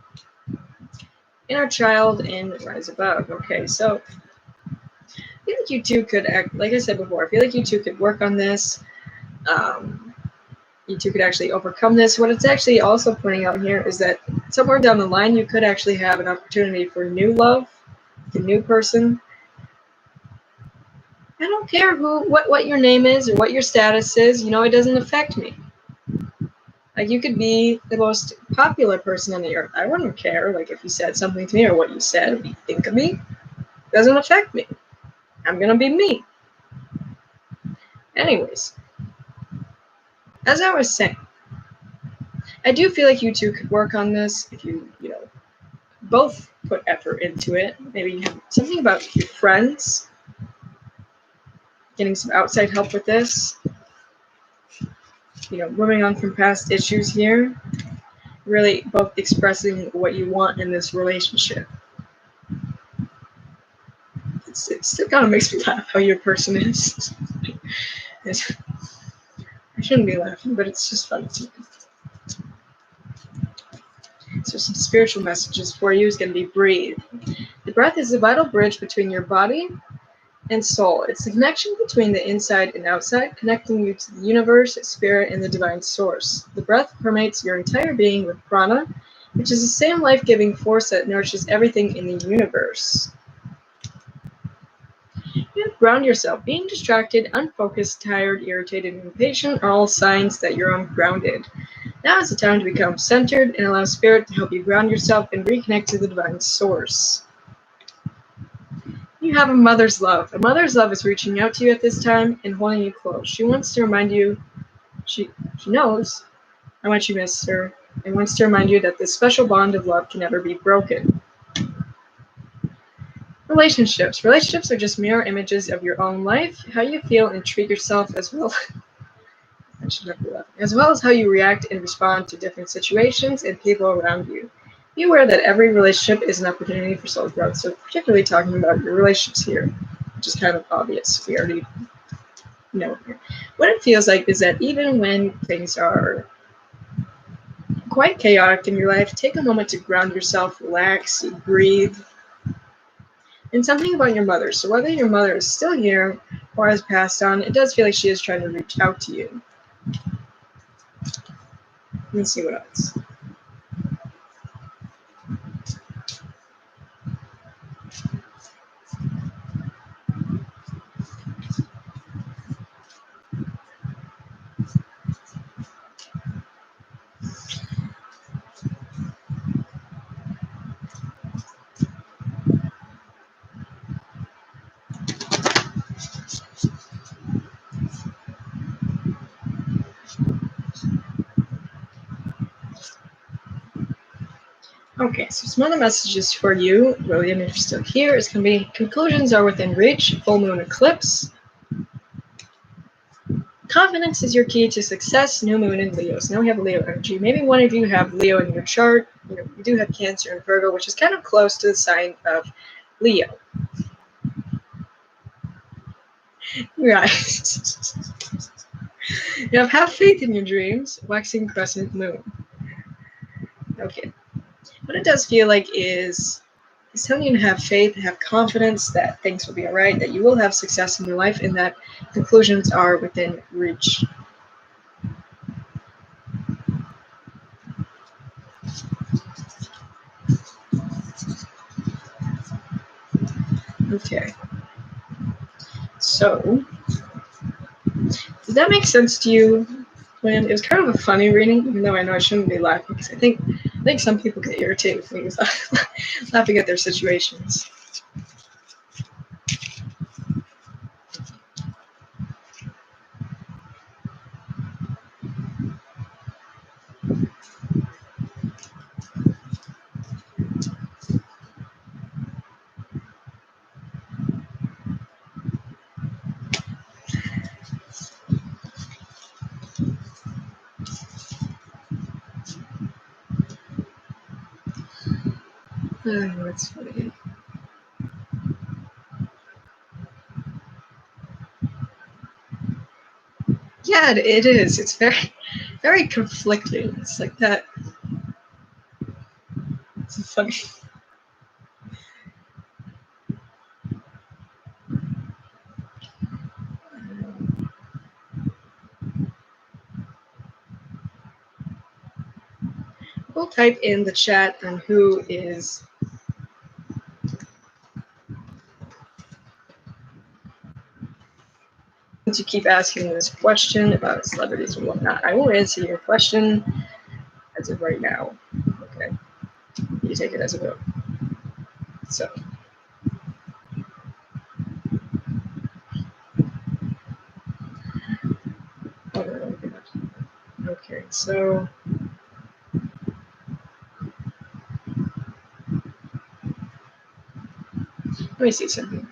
inner child, and rise above. Okay, so like you two could act, like I said before, I feel like you two could work on this. You two could actually overcome this. What it's actually also pointing out here is that somewhere down the line, you could actually have an opportunity for new love, a new person. I don't care what your name is or what your status is. It doesn't affect me. Like, you could be the most popular person on the earth. I wouldn't care, like, if you said something to me or what you said, what you think of me. It doesn't affect me. I'm gonna be me. Anyways, as I was saying, I do feel like you two could work on this if you both put effort into it. Maybe you have something about your friends, getting some outside help with this. Moving on from past issues here. Really both expressing what you want in this relationship. It still kind of makes me laugh how your person is. I shouldn't be laughing, but it's just funny to me. So some spiritual messages for you is going to be breathe. The breath is the vital bridge between your body and soul. It's the connection between the inside and outside, connecting you to the universe, spirit, and the divine source. The breath permeates your entire being with prana, which is the same life-giving force that nourishes everything in the universe. Ground yourself. Being distracted, unfocused, tired, irritated, and impatient are all signs that you're ungrounded. Now is the time to become centered and allow Spirit to help you ground yourself and reconnect to the divine source. You have a mother's love. A mother's love is reaching out to you at this time and holding you close. She wants to remind you, she knows how much you miss her, and wants to remind you that this special bond of love can never be broken. Relationships. Relationships are just mirror images of your own life, how you feel and treat yourself as well. As well as how you react and respond to different situations and people around you. Be aware that every relationship is an opportunity for soul growth. So particularly talking about your relationships here, which is kind of obvious. We already know here. What it feels like is that even when things are quite chaotic in your life, take a moment to ground yourself, relax, breathe. And something about your mother. So whether your mother is still here or has passed on, it does feel like she is trying to reach out to you. Let's see what else. Okay, so some other messages for you, William, if you're still here, is going to be conclusions are within reach, full moon eclipse. Confidence is your key to success, new moon in Leo. So now we have Leo energy. Maybe one of you have Leo in your chart. You do have Cancer and Virgo, which is kind of close to the sign of Leo. Right. You have faith in your dreams, waxing crescent moon. Okay. What it does feel like is telling you to have faith, have confidence that things will be all right, that you will have success in your life, and that conclusions are within reach. Okay. So, does that make sense to you? When it was kind of a funny reading, even though I know I shouldn't be laughing, because I think some people get irritated with me laughing at their situations. Oh, that's funny. Yeah, it is. It's very, very conflicting. It's like that. It's funny. We'll type in the chat on who is to keep asking this question about celebrities and whatnot. I will answer your question as of right now. Okay. You take it as a vote. So. Okay, so. Let me see something.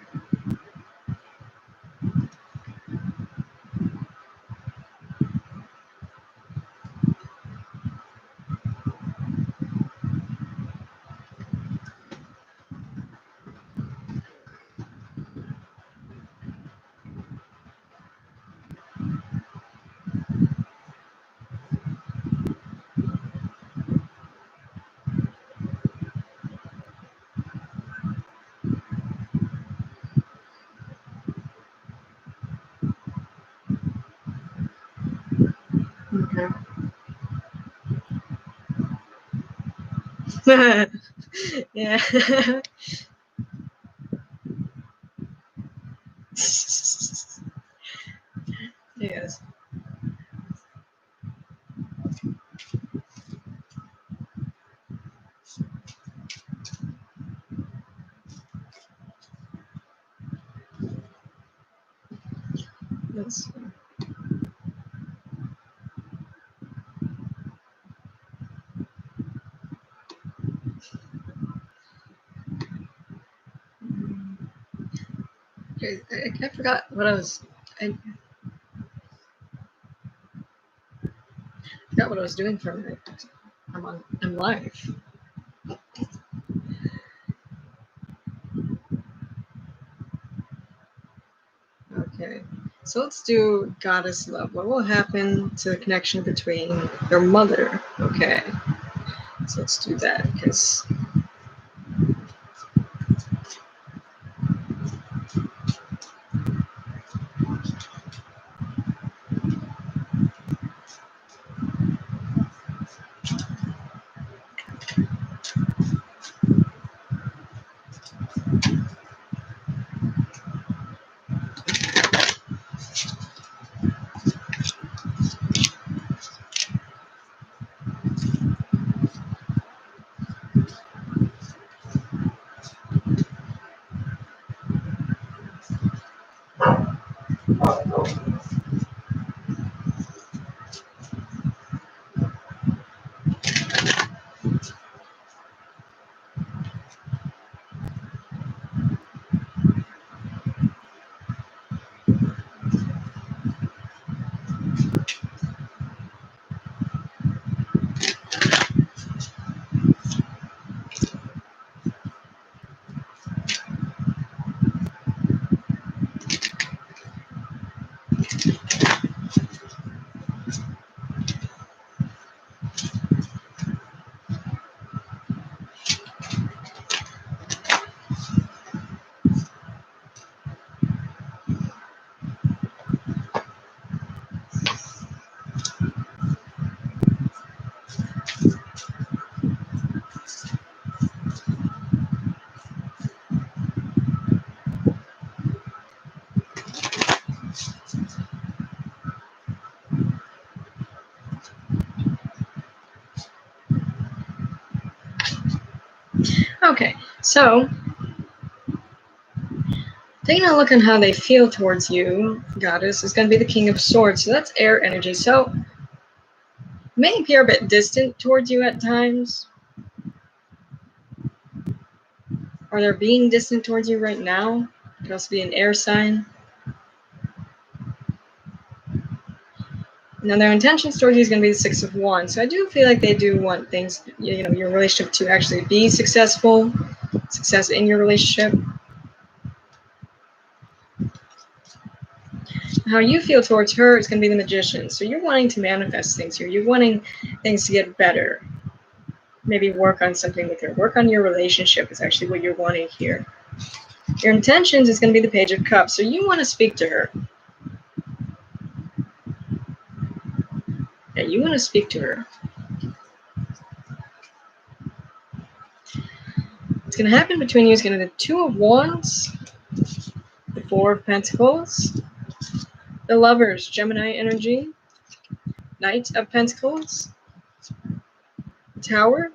Okay. Yeah. Yes. Let's see. Okay, I forgot what I forgot what I was doing for a minute. I'm live. Okay, so let's do goddess love. What will happen to the connection between your mother? Okay, so let's do that because. Okay, so taking a look on how they feel towards you, goddess, is going to be the King of Swords. So that's air energy. So may appear a bit distant towards you at times. Or they're being distant towards you right now. It could also be an air sign. Now their intentions towards you is going to be the Six of Wands. So I do feel like they do want things, your relationship to actually be successful, success in your relationship. How you feel towards her is going to be the Magician. So you're wanting to manifest things here. You're wanting things to get better. Maybe work on something with her. Work on your relationship is actually what you're wanting here. Your intentions is going to be the Page of Cups. So you want to speak to her. Yeah, you want to speak to her. going to happen between you is going to be the Two of Wands, the Four of Pentacles, the Lovers, Gemini energy, Knight of Pentacles, Tower,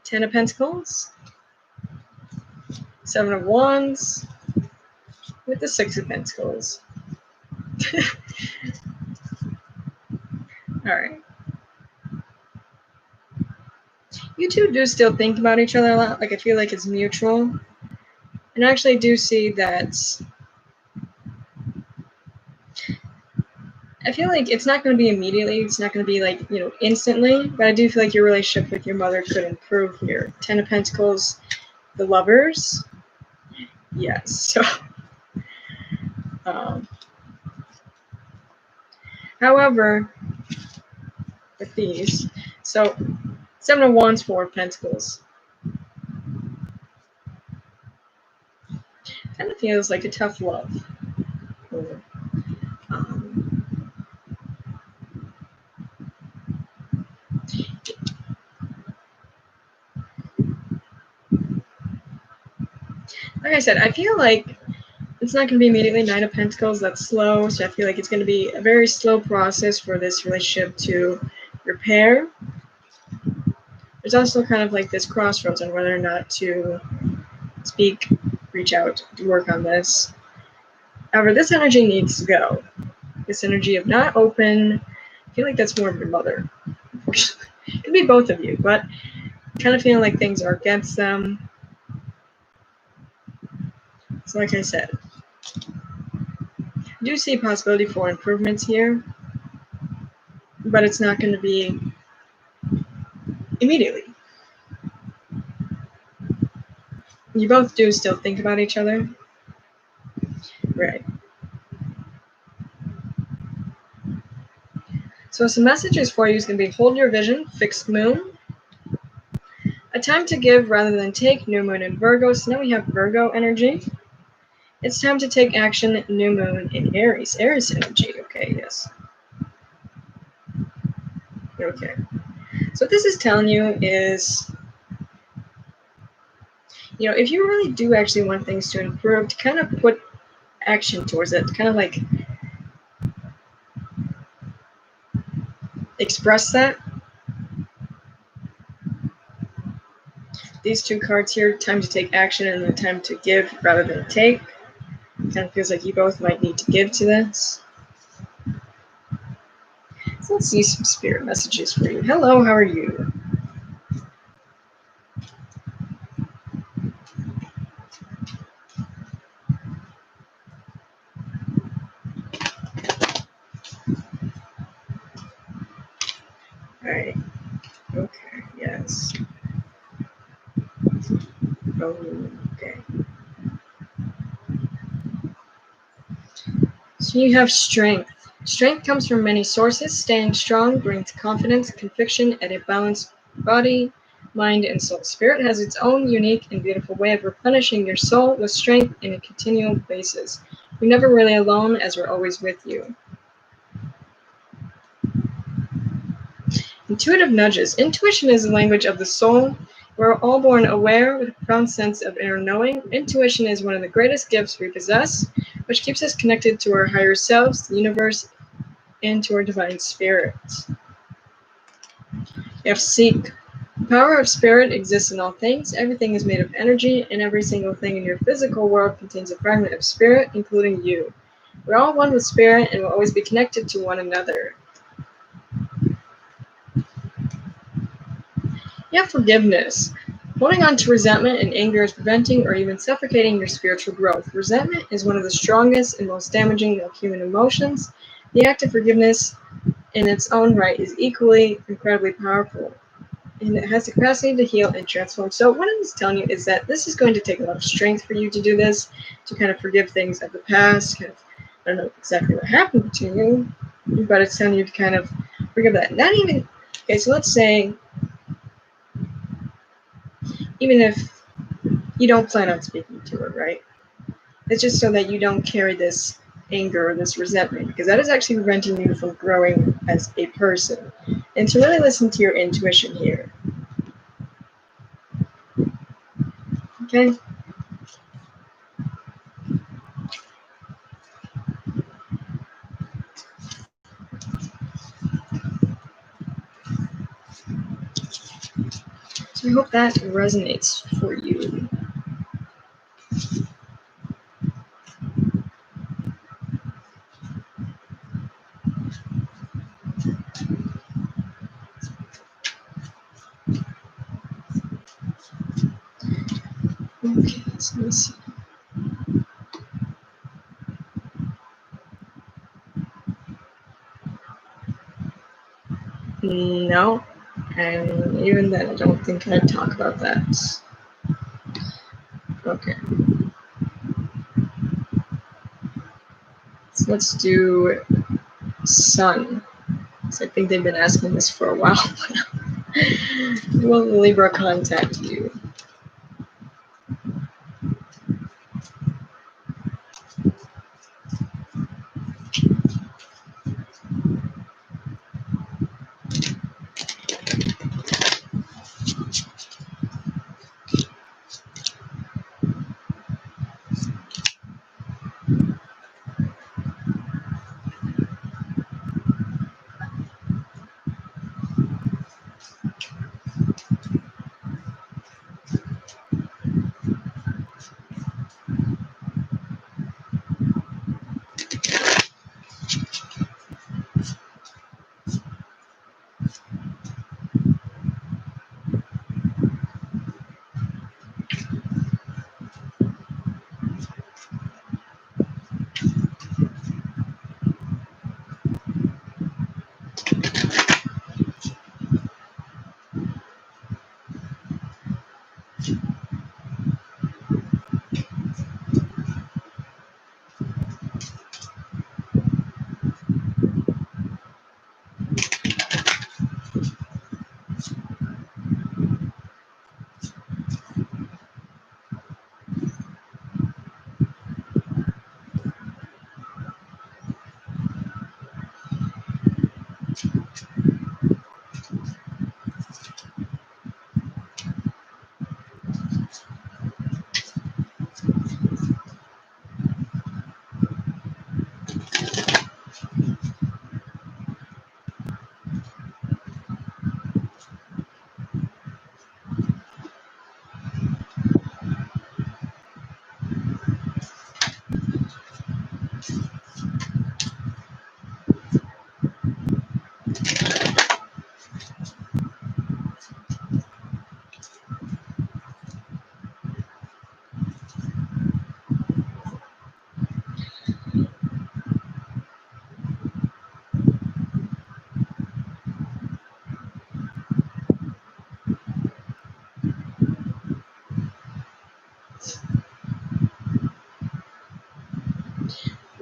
Ten of Pentacles, Seven of Wands, with the Six of Pentacles. Alright. You two do still think about each other a lot. Like, I feel like it's mutual. And I actually do see that. I feel like it's not going to be immediately. It's not going to be like, instantly. But I do feel like your relationship with your mother could improve here. Ten of Pentacles, the Lovers. Yes. So, however, with these, so Seven of Wands, Four of Pentacles. Kind of feels like a tough love. Or, like I said, I feel like it's not going to be immediately. Nine of Pentacles, that's slow. So I feel like it's going to be a very slow process for this relationship to repair. There's also kind of like this crossroads on whether or not to speak, reach out, to work on this. However, this energy needs to go. This energy of not open, I feel like that's more of your mother. It could be both of you, but kind of feeling like things are against them. So like I said, I do see a possibility for improvements here, but it's not going to be immediately. You both do still think about each other. Right. So some messages for you is going to be hold your vision, fixed moon. A time to give rather than take, new moon in Virgo. So now we have Virgo energy. It's time to take action, new moon in Aries. Aries energy. Okay, yes. Okay. So what this is telling you is, if you really do actually want things to improve, to kind of put action towards it, to kind of like express that. These two cards here, time to take action and then time to give rather than take. Kind of feels like you both might need to give to this. So let's see some spirit messages for you. Hello, how are you? Alright. Okay, yes. Oh, okay. So you have strength. Strength comes from many sources. Staying strong brings confidence, conviction, and a balanced body, mind, and soul. Spirit has its own unique and beautiful way of replenishing your soul with strength in a continual basis. You're never really alone, as we're always with you. Intuitive nudges. Intuition is the language of the soul. We're all born aware with a profound sense of inner knowing. Intuition is one of the greatest gifts we possess, which keeps us connected to our higher selves, the universe, and to our divine spirit. You have seek. The power of spirit exists in all things. Everything is made of energy, and every single thing in your physical world contains a fragment of spirit, including you. We're all one with spirit and will always be connected to one another. You have forgiveness. Holding on to resentment and anger is preventing or even suffocating your spiritual growth. Resentment is one of the strongest and most damaging of human emotions. The act of forgiveness in its own right is equally incredibly powerful, and it has the capacity to heal and transform. So what I'm just telling you is that this is going to take a lot of strength for you to do this, to kind of forgive things of the past. Kind of, I don't know exactly what happened to you, but it's telling you to kind of forgive that. Not even, okay, so let's say, even if you don't plan on speaking to her, right? It's just so that you don't carry this anger or this resentment, because that is actually preventing you from growing as a person. And to really listen to your intuition here. Okay. So I hope that resonates for you. Okay, so let me see. No, and even then, I don't think I'd talk about that. Okay. So let's do Sun. So I think they've been asking this for a while. Will Libra contact you?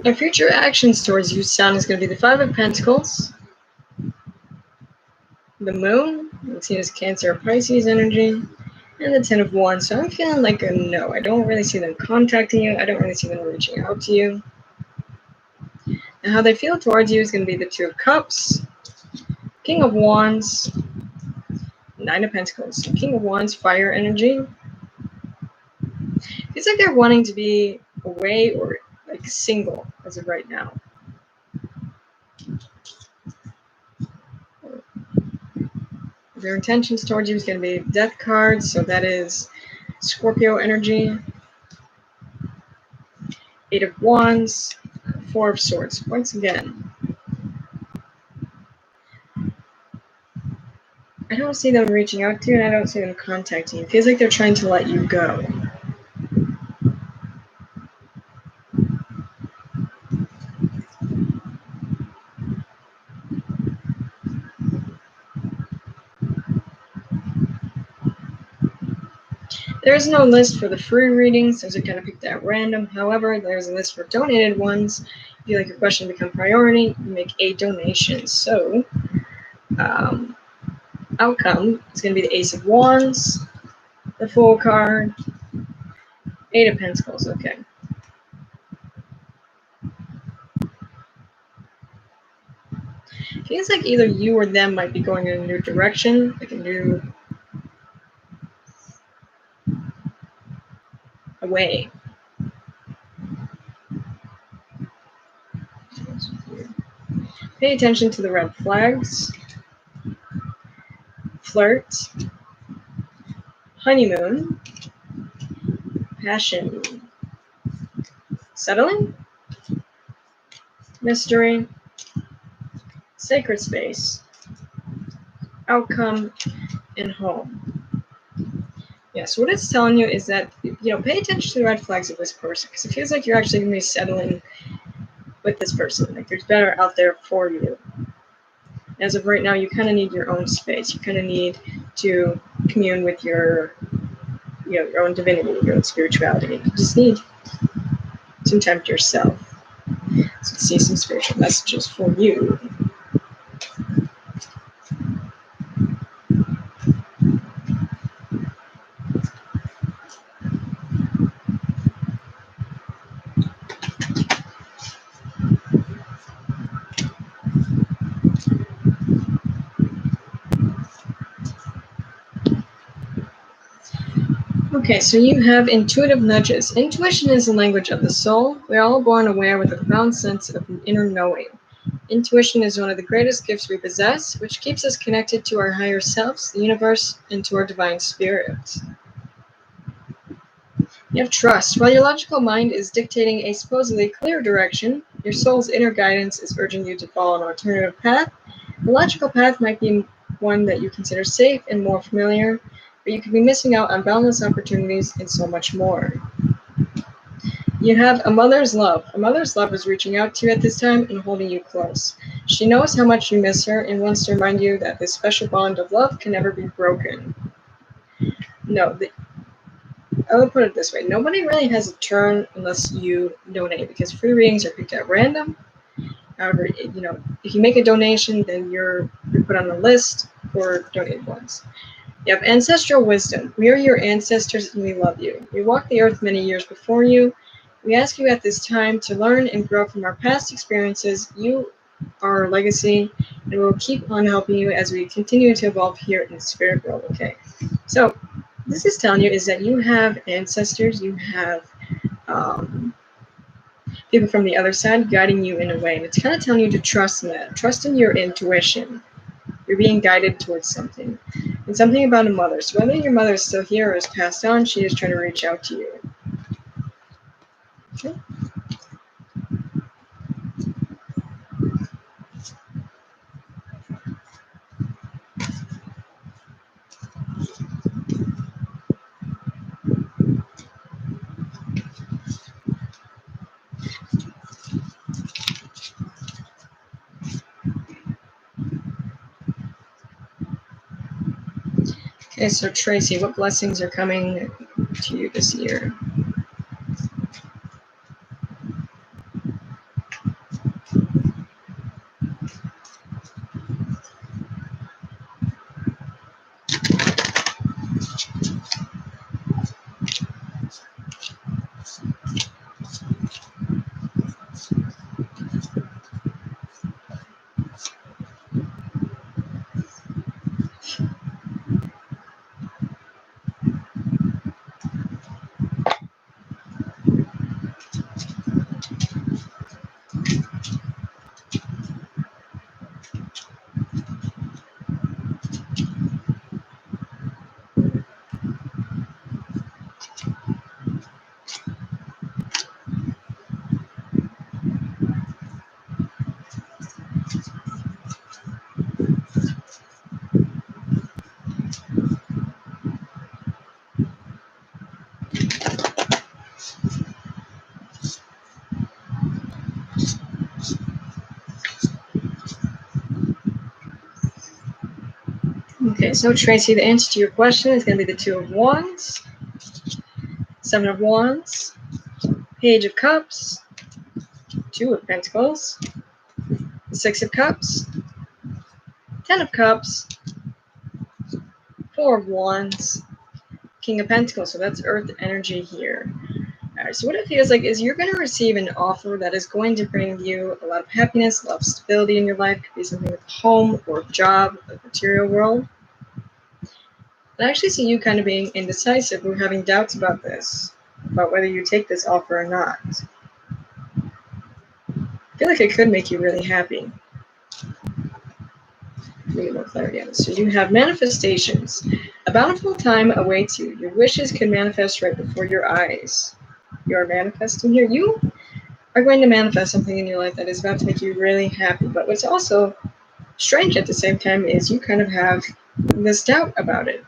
Our future actions towards you, Sun, is going to be the Five of Pentacles, the Moon, let's see, as Cancer or Pisces energy, and the Ten of Wands. So I'm feeling like a no. I don't really see them contacting you. I don't really see them reaching out to you. And how they feel towards you is going to be the Two of Cups, King of Wands, Nine of Pentacles. So King of Wands, fire energy. It's like they're wanting to be away or like single as of right now. Their intentions towards you is going to be Death cards, so that is Scorpio energy, Eight of Wands, Four of Swords. Once again, I don't see them reaching out to you, and I don't see them contacting you. It feels like they're trying to let you go. There's no list for the free readings, those are kind of picked at random. However, there's a list for donated ones. If you like your question to become priority, you make a donation. So, outcome is going to be the Ace of Wands, the Fool card, Eight of Pentacles. Okay. Feels like either you or them might be going in a new direction, like a new away. Pay attention to the red flags. Flirt. Honeymoon. Passion. Settling. Mystery. Sacred space. Outcome. And home. Yeah, so what it's telling you is that, pay attention to the red flags of this person, because it feels like you're actually going to be settling with this person. Like there's better out there for you. As of right now, you kind of need your own space. You kind of need to commune with your own divinity, your own spirituality. You just need some time to yourself. So let's see some spiritual messages for you. Okay, so you have intuitive nudges. Intuition is the language of the soul. We're all born aware with a profound sense of inner knowing. Intuition is one of the greatest gifts we possess, which keeps us connected to our higher selves, the universe, and to our divine spirit. You have trust. While your logical mind is dictating a supposedly clear direction, your soul's inner guidance is urging you to follow an alternative path. The logical path might be one that you consider safe and more familiar, but you could be missing out on boundless opportunities and so much more. You have a mother's love. A mother's love is reaching out to you at this time and holding you close. She knows how much you miss her and wants to remind you that this special bond of love can never be broken. I would put it this way. Nobody really has a turn unless you donate, because free readings are picked at random. However, if you make a donation, then you're put on the list for donated ones. You have ancestral wisdom. We are your ancestors and we love you. We walked the earth many years before you. We ask you at this time to learn and grow from our past experiences. You are our legacy, and we'll keep on helping you as we continue to evolve here in the spirit world. Okay, so this is telling you is that you have ancestors, you have people from the other side guiding you in a way, and it's kind of telling you to trust in that. Trust in your intuition. You're being guided towards something. And something about a mother. So whether your mother is still here or is passed on, she is trying to reach out to you. Okay. Okay, so Tracy, what blessings are coming to you this year? Okay, so Tracy, the answer to your question is going to be the Two of Wands, Seven of Wands, Page of Cups, Two of Pentacles, the Six of Cups, Ten of Cups, Four of Wands, King of Pentacles. So that's Earth energy here. All right, so what it feels like is you're going to receive an offer that is going to bring you a lot of happiness, a lot of stability in your life. It could be something with home or job, the material world. I actually see you kind of being indecisive or having doubts about this. about whether you take this offer or not. I feel like it could make you really happy. Let me get more clarity on this. So you have manifestations. A bountiful time awaits you. Your wishes can manifest right before your eyes. You are manifesting here. You are going to manifest something in your life that is about to make you really happy. But what's also strange at the same time is you kind of have this doubt about it.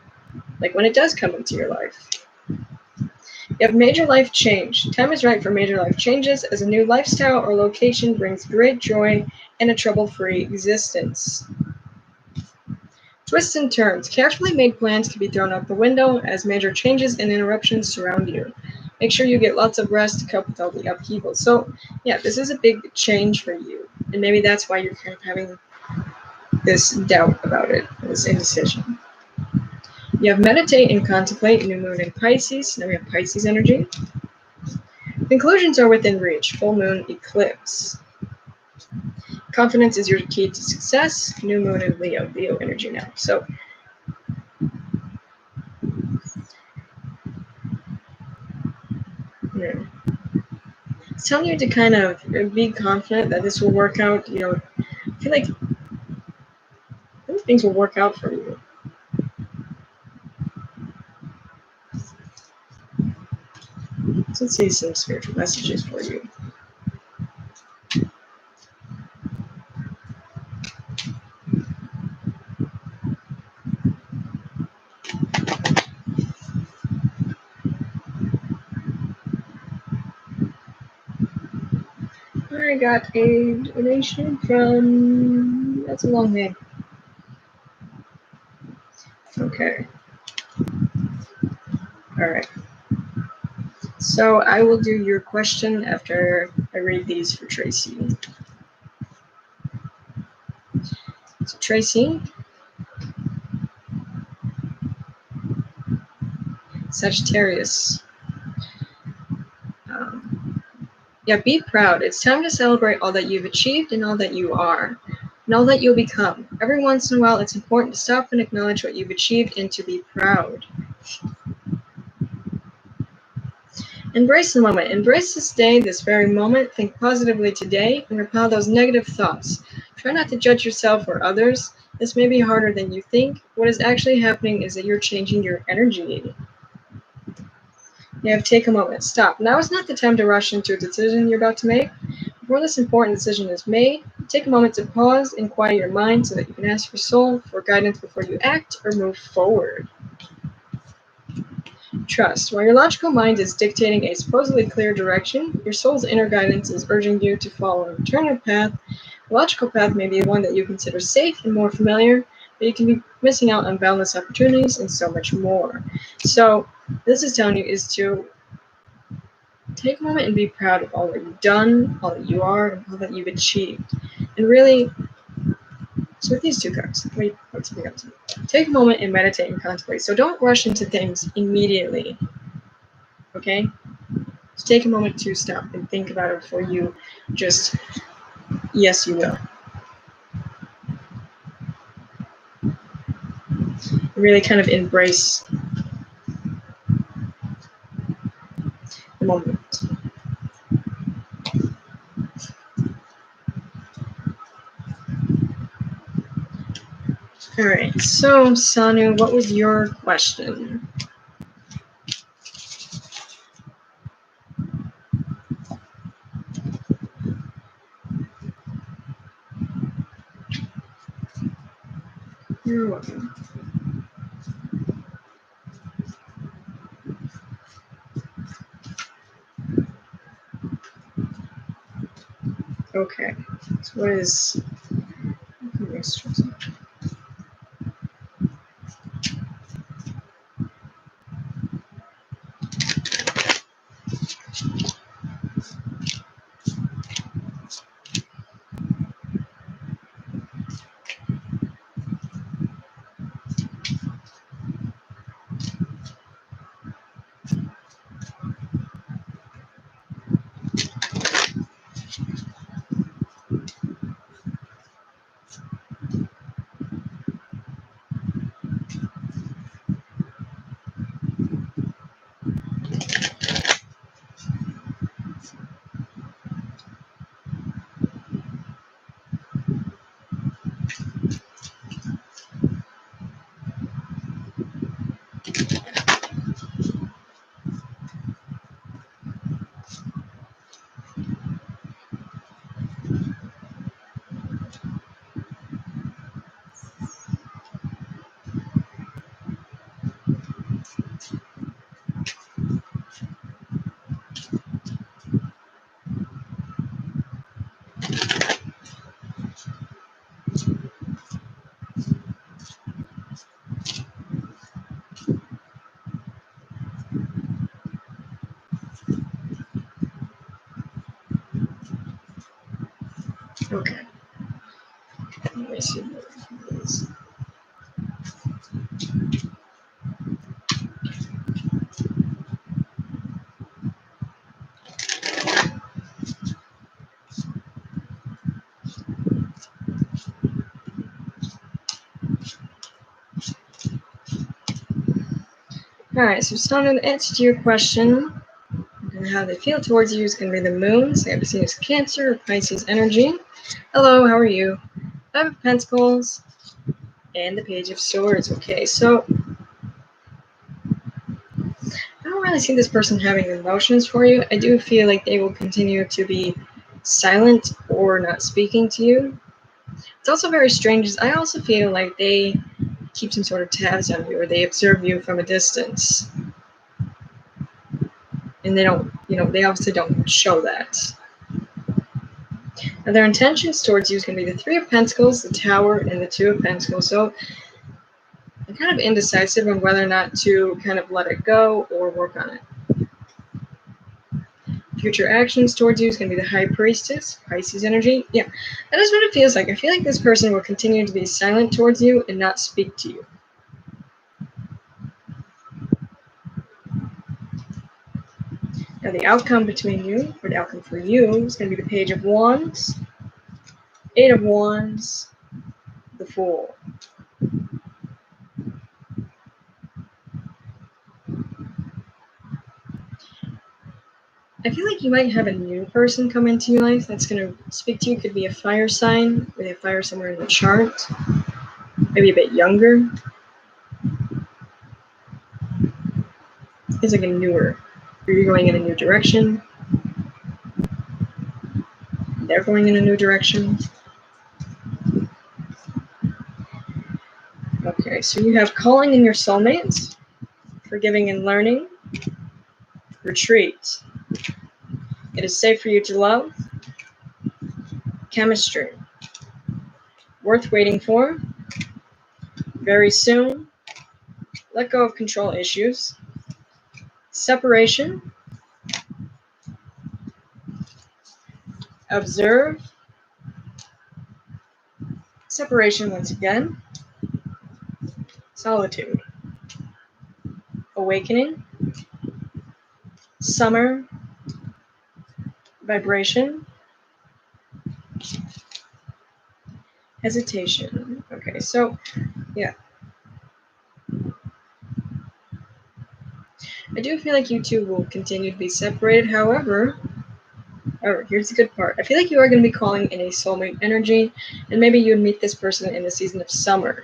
Like when it does come into your life. You have major life change. Time is right for major life changes as a new lifestyle or location brings great joy and a trouble-free existence. Twists and turns. Carefully made plans can be thrown out the window as major changes and interruptions surround you. Make sure you get lots of rest to cope with all the upheaval. So, yeah, this is a big change for you. And maybe that's why you're kind of having this doubt about it, this indecision. You have meditate and contemplate, new moon in Pisces. Now we have Pisces energy. Conclusions are within reach, full moon eclipse. Confidence is your key to success, new moon in Leo energy now. So, yeah. It's telling you to kind of be confident that this will work out. I feel like things will work out for you. So let's see some spiritual messages for you. I got a donation from. That's a long name. Okay. All right. So I will do your question after I read these for Tracy. So Tracy, Sagittarius. Yeah, be proud. It's time to celebrate all that you've achieved and all that you are, and all that you'll become. Every once in a while, it's important to stop and acknowledge what you've achieved and to be proud. Embrace the moment. Embrace this day, this very moment. Think positively today and repel those negative thoughts. Try not to judge yourself or others. This may be harder than you think. What is actually happening is that you're changing your energy. You have to take a moment. Stop. Now is not the time to rush into a decision you're about to make. Before this important decision is made, take a moment to pause and quiet your mind so that you can ask your soul for guidance before you act or move forward. Trust. While your logical mind is dictating a supposedly clear direction, your soul's inner guidance is urging you to follow an alternative path. The logical path may be one that you consider safe and more familiar, but you can be missing out on boundless opportunities and so much more. So, this is telling you is to take a moment and be proud of all that you've done, all that you are, and all that you've achieved. And really, so with these two cards, what's bring up to me? Take a moment and meditate and contemplate. So don't rush into things immediately. Okay? So take a moment to stop and think about it before you just, yes, you will. Really kind of embrace the moment. All right, so Sanu, what was your question? You're welcome. Okay, so what is... Alright, so starting the answer to your question and how they feel towards you is going to be the moon. So I have seen as Cancer or Pisces energy. Hello, how are you? Five of Pentacles and the Page of Swords. Okay, so I don't really see this person having emotions for you. I do feel like they will continue to be silent or not speaking to you. It's also very strange. I also feel like they keep some sort of tabs on you, or they observe you from a distance. And they don't, they obviously don't show that. Now, their intentions towards you is going to be the Three of Pentacles, the Tower, and the Two of Pentacles. So I'm kind of indecisive on whether or not to kind of let it go or work on it. Future actions towards you is going to be the High Priestess, Pisces energy. Yeah, that is what it feels like. I feel like this person will continue to be silent towards you and not speak to you. Now, the outcome between you, or the outcome for you, is going to be the Page of Wands, Eight of Wands, the Fool. I feel like you might have a new person come into your life that's going to speak to you. Could be a fire sign, with a fire somewhere in the chart, maybe a bit younger. It's like a newer. You're going in a new direction. They're going in a new direction. Okay, so you have calling in your soulmates, forgiving and learning, retreat. It is safe for you to love, chemistry, worth waiting for, very soon, let go of control issues, separation, observe, separation once again, solitude, awakening, summer, vibration, hesitation. Okay, so yeah. I do feel like you two will continue to be separated. However, here's the good part. I feel like you are going to be calling in a soulmate energy, and maybe you would meet this person in the season of summer.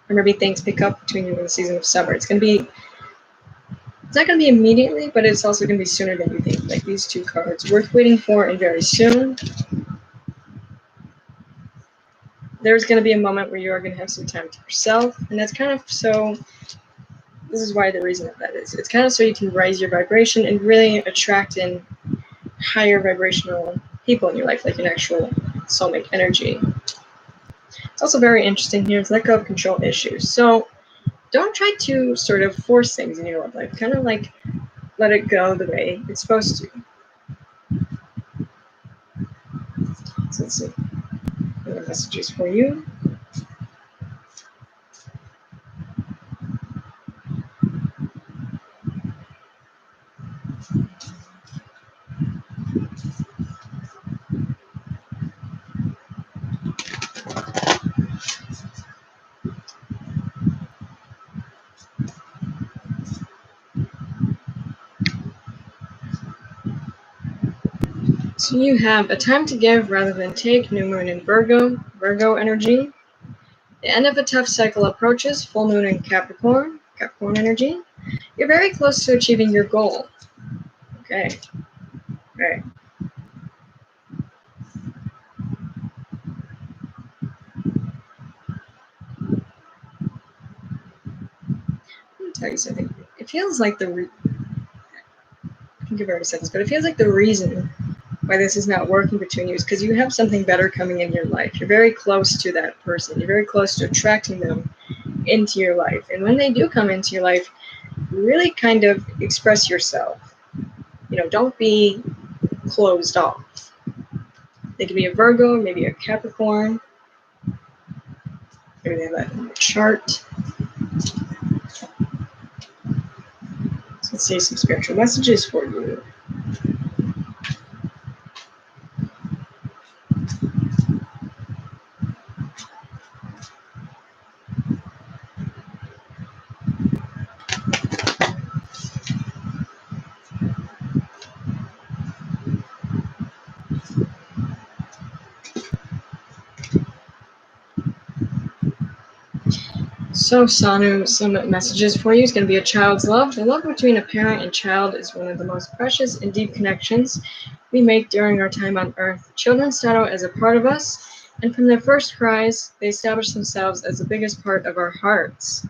Or maybe things pick up between you in the season of summer. It's not going to be immediately, but it's also going to be sooner than you think. Like these two cards, worth waiting for and very soon. There's going to be a moment where you are going to have some time to yourself, and that's kind of so. This is why the reason of that is. It's kind of so you can raise your vibration and really attract in higher vibrational people in your life, like an actual soulmate energy. It's also very interesting here is let go of control issues. So don't try to sort of force things in your love life. Kind of like let it go the way it's supposed to. So let's see. What are messages for you? So you have a time to give rather than take, new moon in Virgo, Virgo energy. The end of a tough cycle approaches, full moon in Capricorn, Capricorn energy. You're very close to achieving your goal. Okay. All right. Let me tell you something. It feels like I think I've already said this, but it feels like the reason why this is not working between you is because you have something better coming in your life. You're very close to that person. You're very close to attracting them into your life. And when they do come into your life, really kind of express yourself. Don't be closed off. They could be a Virgo, maybe a Capricorn. Maybe they have that in the chart. So let's see some spiritual messages for you. So, Sanu, some messages for you is going to be a child's love. The love between a parent and child is one of the most precious and deep connections we make during our time on Earth. Children start out as a part of us, and from their first cries, they establish themselves as the biggest part of our hearts.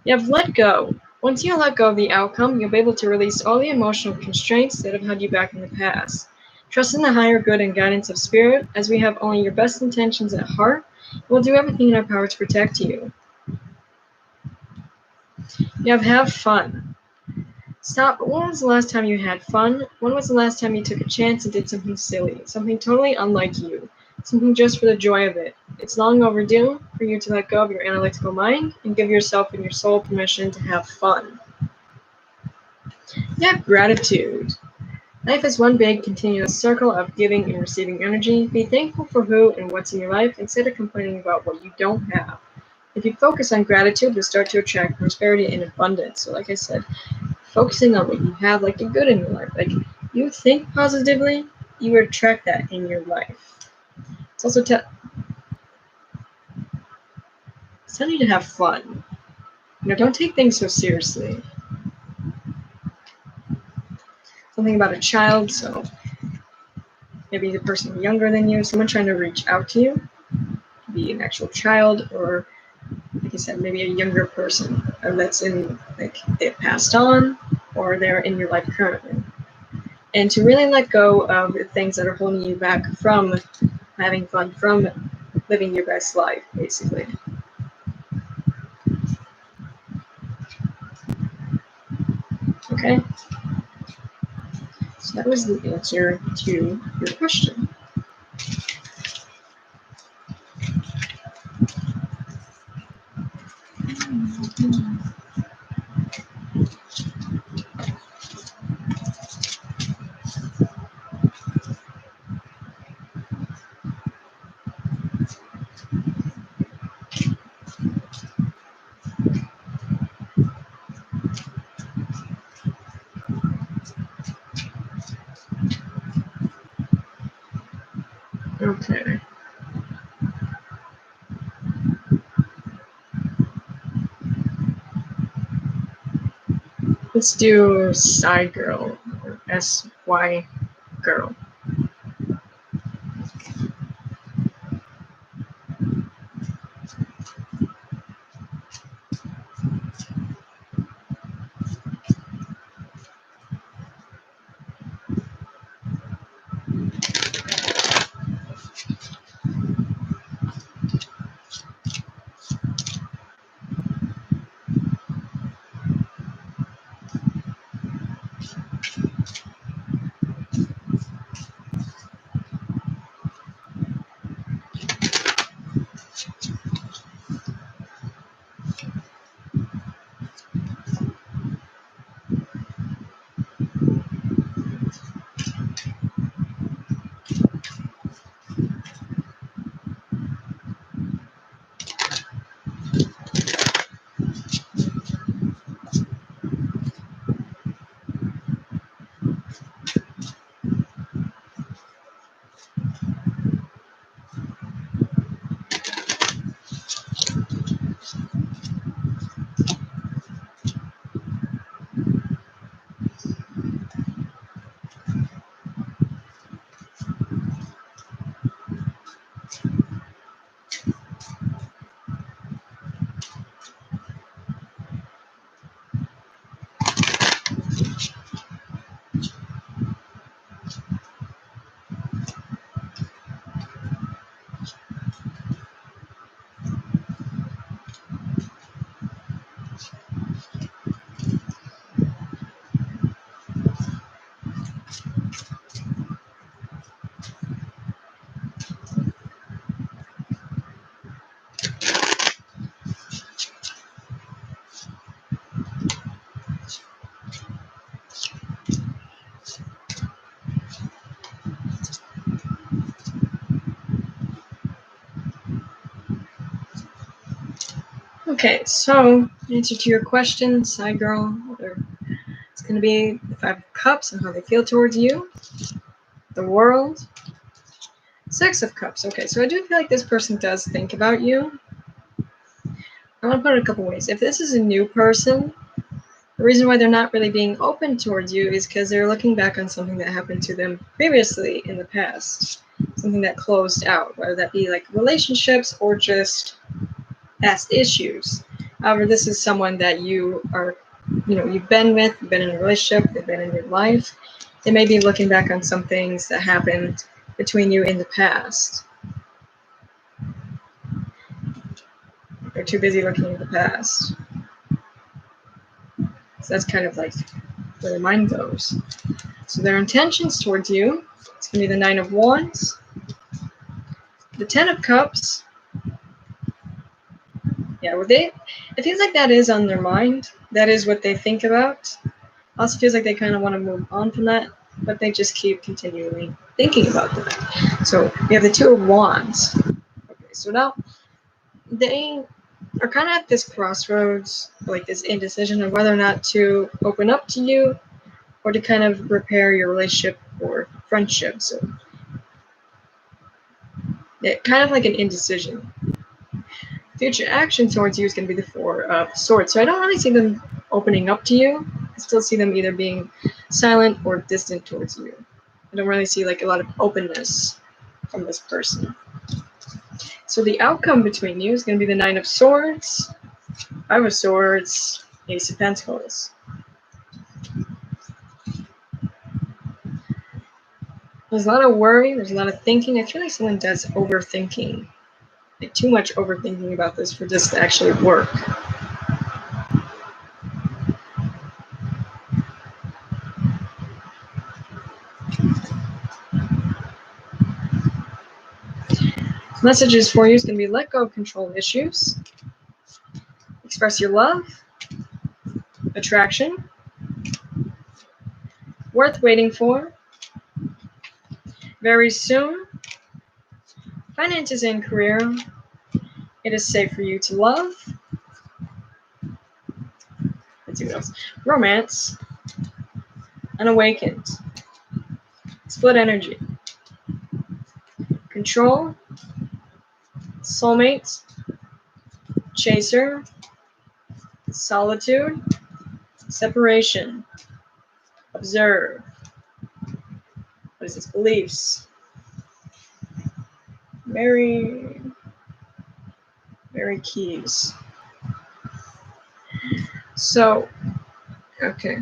You have let go. Once you let go of the outcome, you'll be able to release all the emotional constraints that have held you back in the past. Trust in the higher good and guidance of spirit, as we have only your best intentions at heart. We'll do everything in our power to protect you. You have fun. Stop. When was the last time you had fun? When was the last time you took a chance and did something silly? Something totally unlike you. Something just for the joy of it. It's long overdue for you to let go of your analytical mind and give yourself and your soul permission to have fun. You have gratitude. Life is one big, continuous circle of giving and receiving energy. Be thankful for who and what's in your life instead of complaining about what you don't have. If you focus on gratitude, you'll start to attract prosperity and abundance. So, like I said, focusing on what you have, like the good in your life. Like, you think positively, you attract that in your life. It's also telling you to have fun. Don't take things so seriously. Something about a child, so maybe the person younger than you, someone trying to reach out to you, be an actual child, or like I said, maybe a younger person that's in, like, they've passed on, or they're in your life currently. And to really let go of the things that are holding you back from having fun, from living your best life, basically. Okay? So that was the answer to your question. Okay. Let's do Psy Girl, or SY Girl. Okay, so answer to your question, Psy Girl, it's going to be the Five of Cups and how they feel towards you, the world, Six of Cups. Okay, so I do feel like this person does think about you. I want to put it a couple ways. If this is a new person, the reason why they're not really being open towards you is because they're looking back on something that happened to them previously in the past, something that closed out, whether that be like relationships or just past issues. However, this is someone that you are, you've been with, you've been in a relationship, they've been in your life. They may be looking back on some things that happened between you in the past. They're too busy looking at the past. So that's kind of like where their mind goes. So their intentions towards you, it's going to be the 9 of Wands, the 10 of Cups. Yeah, it feels like that is on their mind. That is what they think about. Also feels like they kind of want to move on from that, but they just keep continually thinking about that. So we have the 2 of Wands. Okay, so now they are kind of at this crossroads, like this indecision of whether or not to open up to you or to kind of repair your relationship or friendship. So kind of like an indecision. Future action towards you is going to be the 4 of Swords. So I don't really see them opening up to you. I still see them either being silent or distant towards you. I don't really see like a lot of openness from this person. So the outcome between you is going to be the 9 of Swords, 5 of Swords, Ace of Pentacles. There's a lot of worry. There's a lot of thinking. I feel like someone does overthinking. Like too much overthinking about this for this to actually work. Messages for you is going to be let go of control issues. Express your love. Attraction. Worth waiting for. Very soon. Finances and career. It is safe for you to love. Let's see what else. Romance. Unawakened. Split energy. Control. Soulmate. Chaser. Solitude. Separation. Observe. What is this? Beliefs. Mary Keys. So, okay.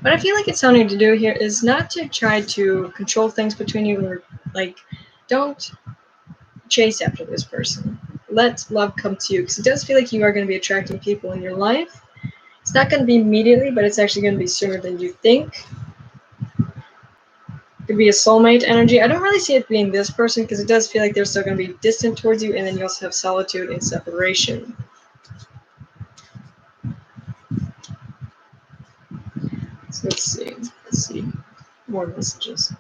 What I feel like it's telling you to do here is not to try to control things between you, or like, don't chase after this person. Let love come to you, because it does feel like you are going to be attracting people in your life. It's not going to be immediately, but it's actually going to be sooner than you think. It could be a soulmate energy. I don't really see it being this person, because it does feel like they're still going to be distant towards you, and then you also have solitude and separation. So let's see. More messages.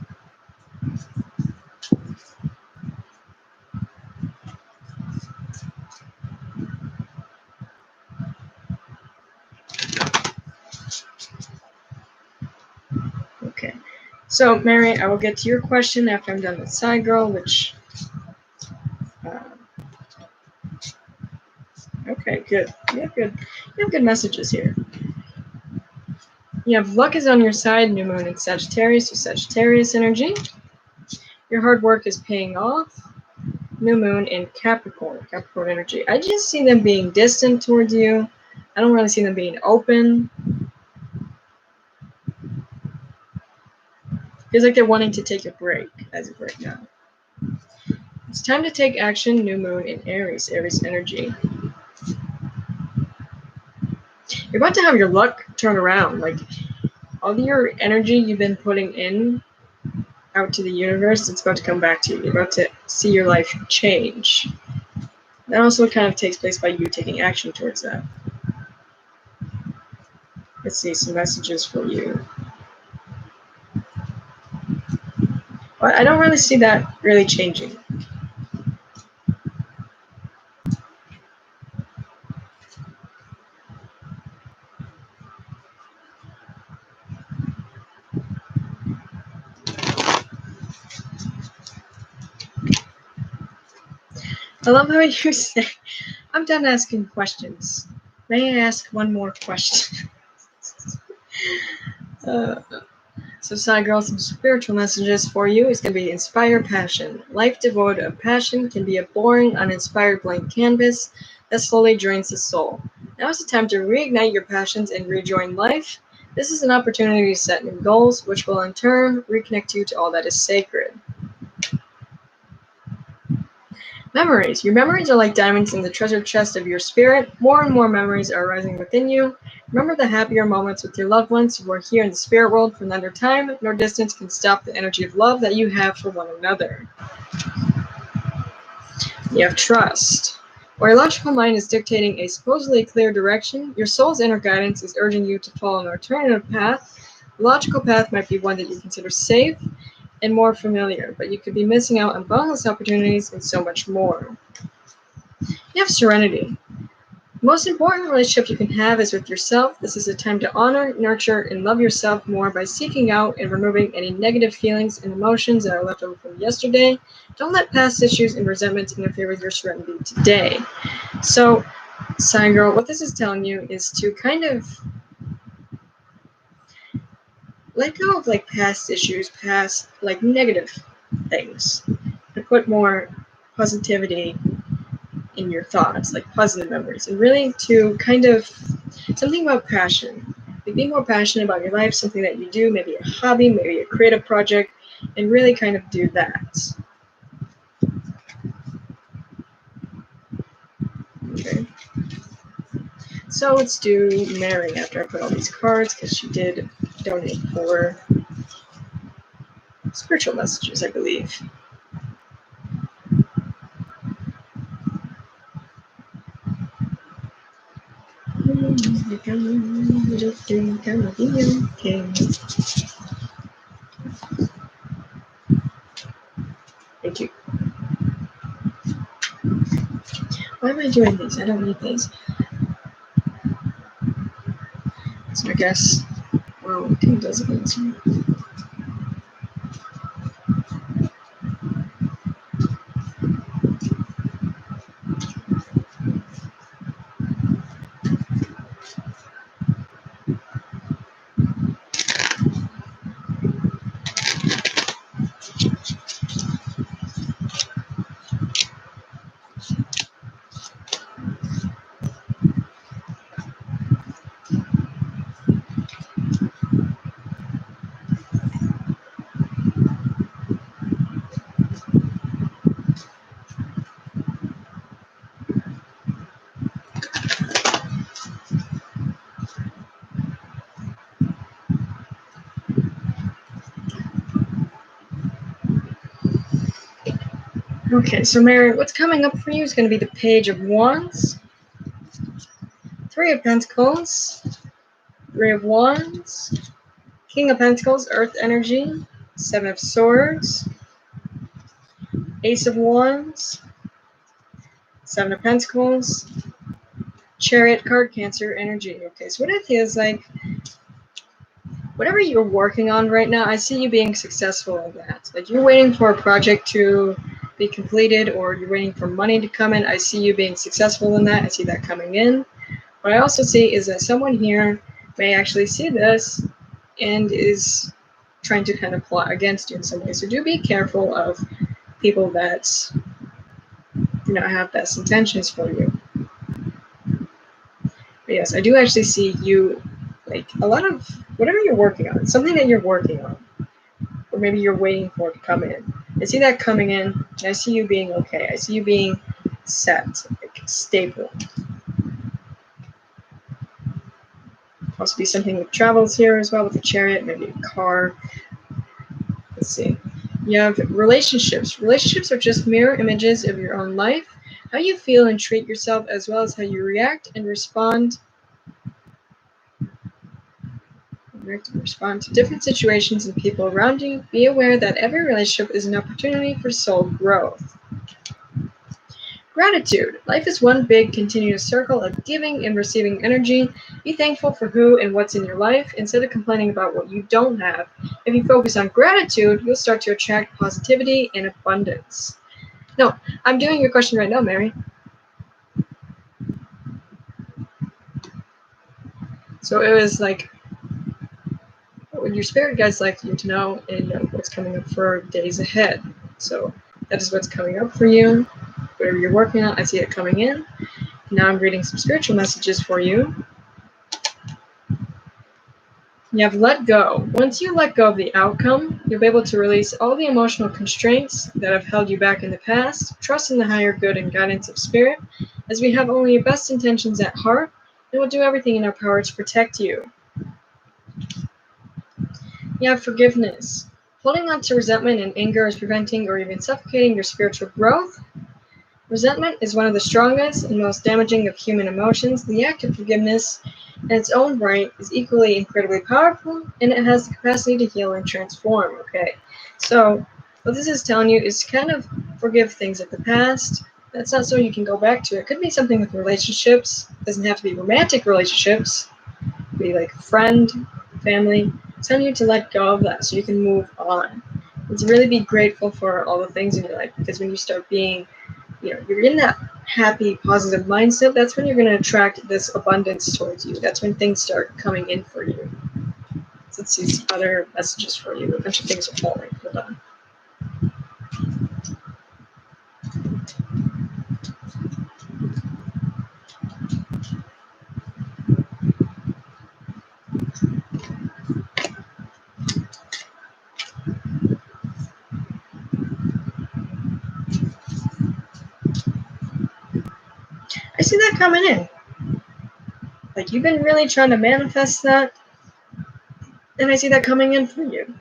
Okay. So, Mary, I will get to your question after I'm done with Side Girl, which... okay, good. You have good messages here. You have luck is on your side, new moon in Sagittarius, so Sagittarius energy. Your hard work is paying off. New moon in Capricorn energy. I just see them being distant towards you. I don't really see them being open. Feels like they're wanting to take a break as of right now. It's time to take action, new moon in Aries energy. You're about to have your luck turn around. Like, all your energy you've been putting in out to the universe, it's about to come back to you. You're about to see your life change. That also kind of takes place by you taking action towards that. Let's see some messages for you. Well, I don't really see that really changing. I love how you say, I'm done asking questions. May I ask one more question? So, Side Girl, some spiritual messages for you is going to be inspire passion. Life devoid of passion can be a boring, uninspired blank canvas that slowly drains the soul. Now is the time to reignite your passions and rejoin life. This is an opportunity to set new goals, which will in turn reconnect you to all that is sacred. Memories. Your memories are like diamonds in the treasure chest of your spirit. More and more memories are arising within you. Remember the happier moments with your loved ones who are here in the spirit world, for neither time nor distance can stop the energy of love that you have for one another. You have trust. While your logical mind is dictating a supposedly clear direction, your soul's inner guidance is urging you to follow an alternative path. The logical path might be one that you consider safe and more familiar, but you could be missing out on boundless opportunities and so much more. You have serenity. The most important relationship you can have is with yourself. This is a time to honor, nurture, and love yourself more by seeking out and removing any negative feelings and emotions that are left over from yesterday. Don't let past issues and resentments interfere with your serenity today. So, Sign Girl, what this is telling you is to kind of let go of like past issues, past like negative things, and put more positivity in your thoughts, like positive memories, and really to kind of something about passion. Like be more passionate about your life, something that you do, maybe a hobby, maybe a creative project, and really kind of do that. Okay. So let's do Mary after I put all these cards because she did donate for spiritual messages, I believe. Okay. Thank you. Why am I doing these? I don't need these. So I guess, well, it doesn't answer. Okay, so Mary, what's coming up for you is going to be the Page of Wands, Three of Pentacles, Three of Wands, King of Pentacles, Earth Energy, Seven of Swords, Ace of Wands, Seven of Pentacles, Chariot card, Cancer Energy. Okay, so what it feels like, whatever you're working on right now, I see you being successful in that. Like you're waiting for a project to be completed or you're waiting for money to come in. I see you being successful in that. I see that coming in. What I also see is that someone here may actually see this and is trying to kind of plot against you in some way. So do be careful of people that do not have best intentions for you. But yes, I do actually see you, like a lot of whatever you're working on, something that you're working on, or maybe you're waiting for it to come in. I see that coming in, and I see you being okay. I see you being set, like stable. Also be something with travels here as well with the Chariot, maybe a car. Let's see. You have relationships. Relationships are just mirror images of your own life. How you feel and treat yourself, as well as how you react and respond to different situations and people around you. Be aware that every relationship is an opportunity for soul growth. Gratitude. Life is one big continuous circle of giving and receiving energy. Be thankful for who and what's in your life instead of complaining about what you don't have. If you focus on gratitude, you'll start to attract positivity and abundance. No, I'm doing your question right now, Mary. So it was like, what your spirit guides like you to know and know what's coming up for days ahead. So that is what's coming up for you. Whatever you're working on, I see it coming in. Now I'm reading some spiritual messages for you. You have let go. Once you let go of the outcome, you'll be able to release all the emotional constraints that have held you back in the past, trust in the higher good and guidance of spirit, as we have only your best intentions at heart, and will do everything in our power to protect you. You have forgiveness. Holding on to resentment and anger is preventing or even suffocating your spiritual growth. Resentment is one of the strongest and most damaging of human emotions. The act of forgiveness, in its own right, is equally incredibly powerful, and it has the capacity to heal and transform. Okay, so what this is telling you is kind of forgive things of the past. That's not so you can go back to it. It could be something with relationships. It doesn't have to be romantic relationships. It could be like a friend, family. It's telling you to let go of that so you can move on. And to really be grateful for all the things in your life, because when you start being, you're in that happy, positive mindset, that's when you're going to attract this abundance towards you. That's when things start coming in for you. So let's see some other messages for you. A bunch of things are falling. Hold on. I see that coming in. Like, you've been really trying to manifest that, and I see that coming in for you.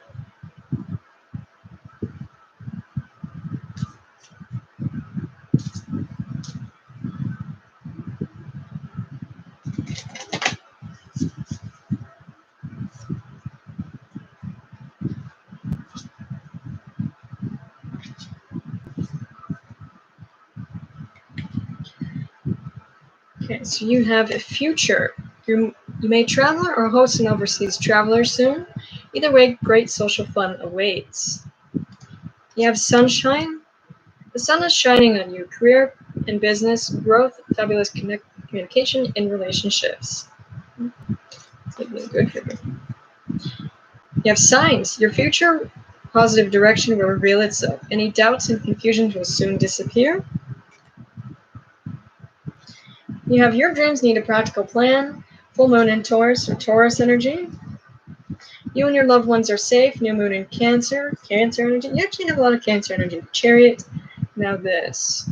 Okay, so you have a future. You may travel or host an overseas traveler soon. Either way, great social fun awaits. You have sunshine. The sun is shining on you. Career and business, growth, fabulous communication, and relationships. It's looking good for you. You have signs. Your future positive direction will reveal itself. Any doubts and confusions will soon disappear. You have your dreams need a practical plan. Full moon in Taurus or Taurus energy. You and your loved ones are safe. New moon in Cancer. Cancer energy. You actually have a lot of Cancer energy. Chariot. Now this.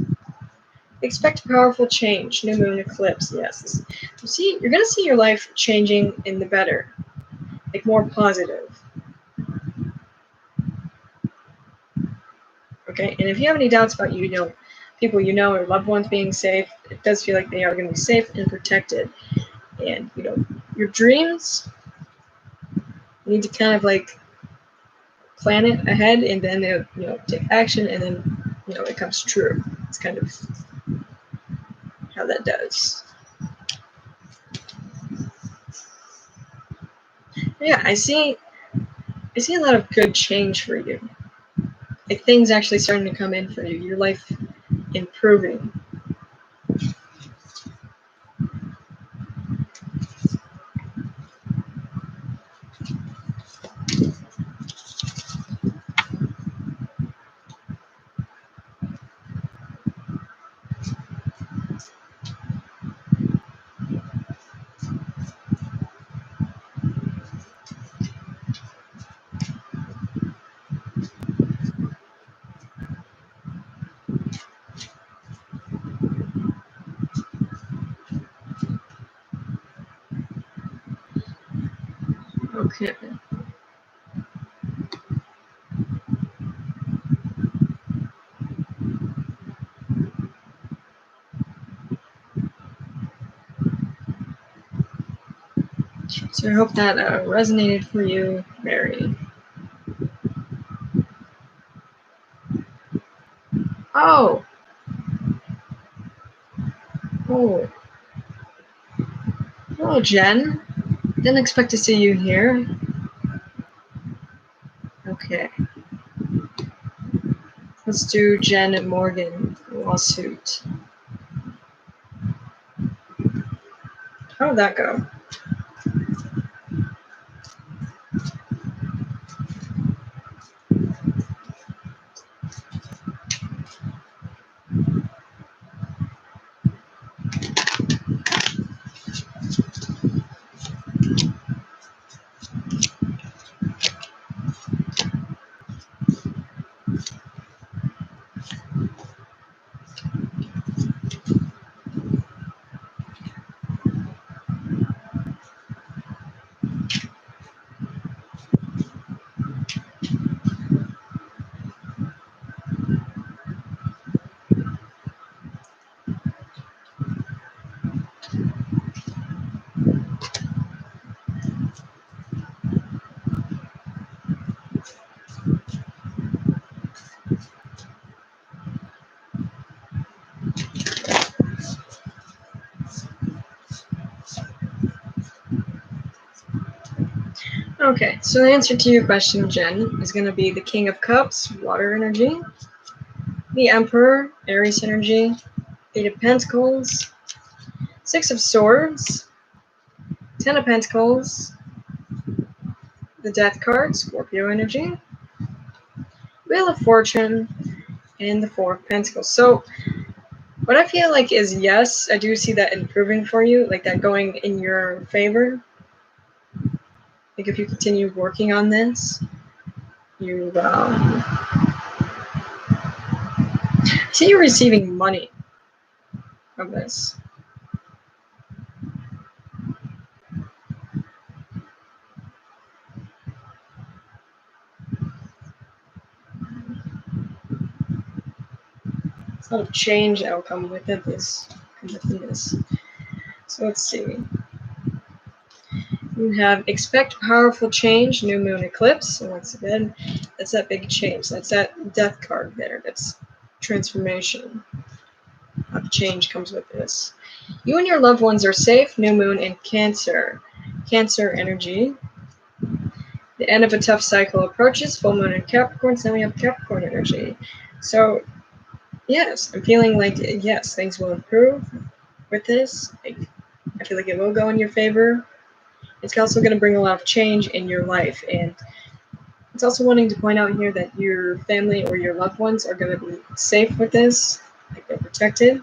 Expect powerful change. New moon eclipse. Yes. You're going to see your life changing in the better. Like more positive. Okay. And if you have any doubts about people or loved ones being safe, it does feel like they are going to be safe and protected. And your dreams, you need to kind of like plan it ahead, and then take action, and then it comes true. It's kind of how that does. Yeah, I see a lot of good change for you. Like things actually starting to come in for you. Your life improving. Okay. So I hope that resonated for you, Mary. Oh. Oh. Hello, Jen. Didn't expect to see you here. Okay. Let's do Jen Morgan lawsuit. How did that go? Okay, so the answer to your question, Jen, is going to be the King of Cups, water energy, the Emperor, Aries energy, Eight of Pentacles, Six of Swords, Ten of Pentacles, the Death card, Scorpio energy, Wheel of Fortune, and the Four of Pentacles. So what I feel like is, yes, I do see that improving for you, like that going in your favor. Like if you continue working on this, you see you're receiving money from this. It's not a change outcome within this. So let's see. You have expect powerful change, new moon eclipse. So once again, that's that big change. That's that death card there. That's transformation. Of change comes with this. You and your loved ones are safe, new moon and Cancer. Cancer energy. The end of a tough cycle approaches, full moon in Capricorn, so we have Capricorn energy. So yes, I'm feeling like, yes, things will improve with this. I feel like it will go in your favor. It's also going to bring a lot of change in your life. And it's also wanting to point out here that your family or your loved ones are going to be safe with this, like they're protected.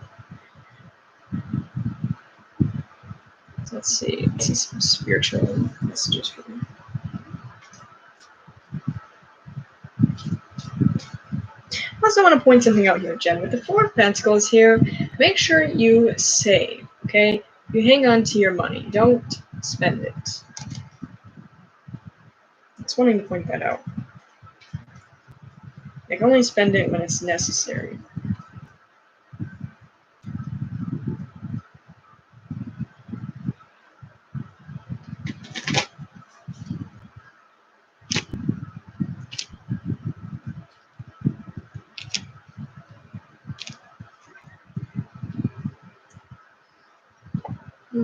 Let's see some spiritual messages for you. I also want to point something out here, Jen. With the Four of Pentacles here, make sure you save, okay? You hang on to your money. Don't spend it. Just wanting to point that out. Like, only spend it when it's necessary.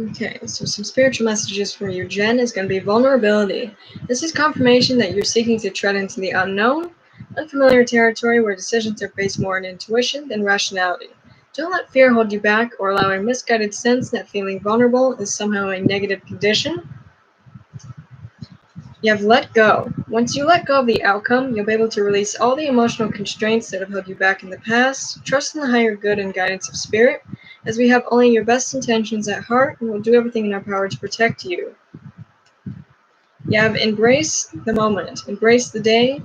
Okay, so some spiritual messages for you, Jen, is going to be vulnerability. This is confirmation that you're seeking to tread into the unknown, unfamiliar territory where decisions are based more on intuition than rationality. Don't let fear hold you back or allow a misguided sense that feeling vulnerable is somehow a negative condition. You have let go. Once you let go of the outcome, you'll be able to release all the emotional constraints that have held you back in the past. Trust in the higher good and guidance of spirit, as we have only your best intentions at heart and will do everything in our power to protect you. You have embrace the moment, embrace the day,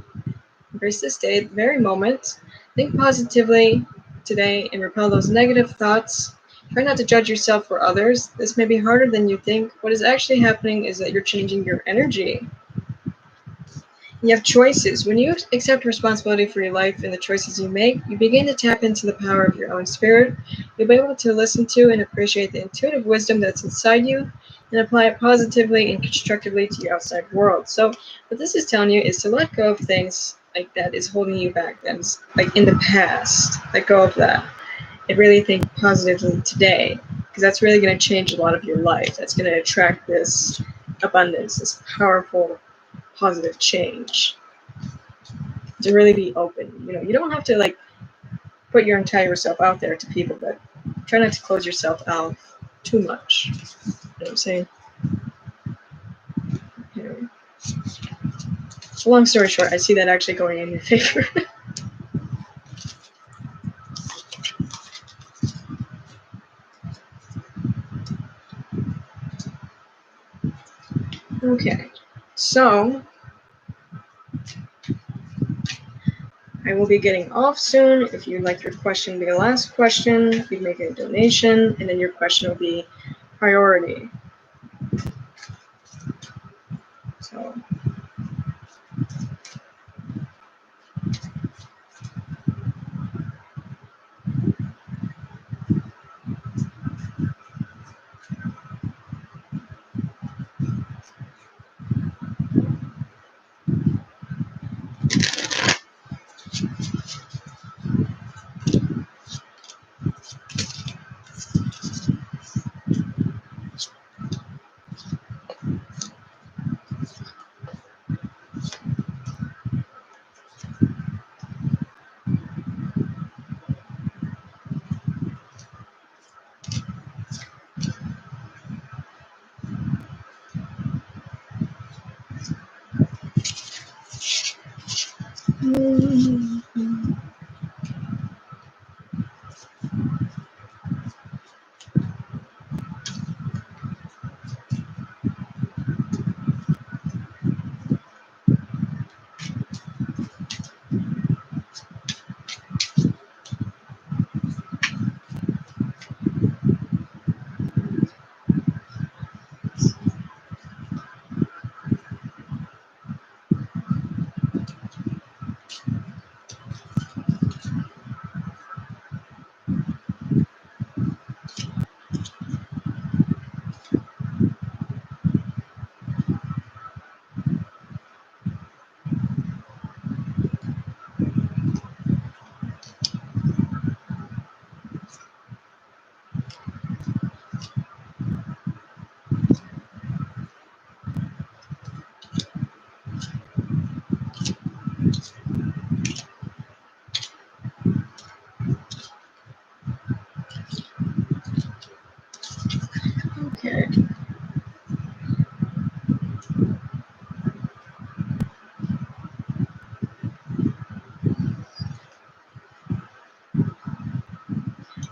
embrace this day, the very moment. Think positively today and repel those negative thoughts. Try not to judge yourself or others. This may be harder than you think. What is actually happening is that you're changing your energy. You have choices. When you accept responsibility for your life and the choices you make, you begin to tap into the power of your own spirit. You'll be able to listen to and appreciate the intuitive wisdom that's inside you and apply it positively and constructively to your outside world. So what this is telling you is to let go of things like that is holding you back, that's like in the past. Let go of that. And really think positively today, because that's really going to change a lot of your life. That's going to attract this abundance, this powerful positive change, to really be open. You know, you don't have to like put your entire self out there to people, but try not to close yourself out too much. You know what I'm saying? You know, long story short, I see that actually going in your favor. Okay, so I will be getting off soon. If you'd like your question to be the last question, you'd make a donation, and then your question will be priority. So. Okay.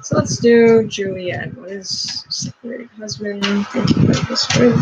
So let's do Juliet. What is separated husband? Thank you for this room.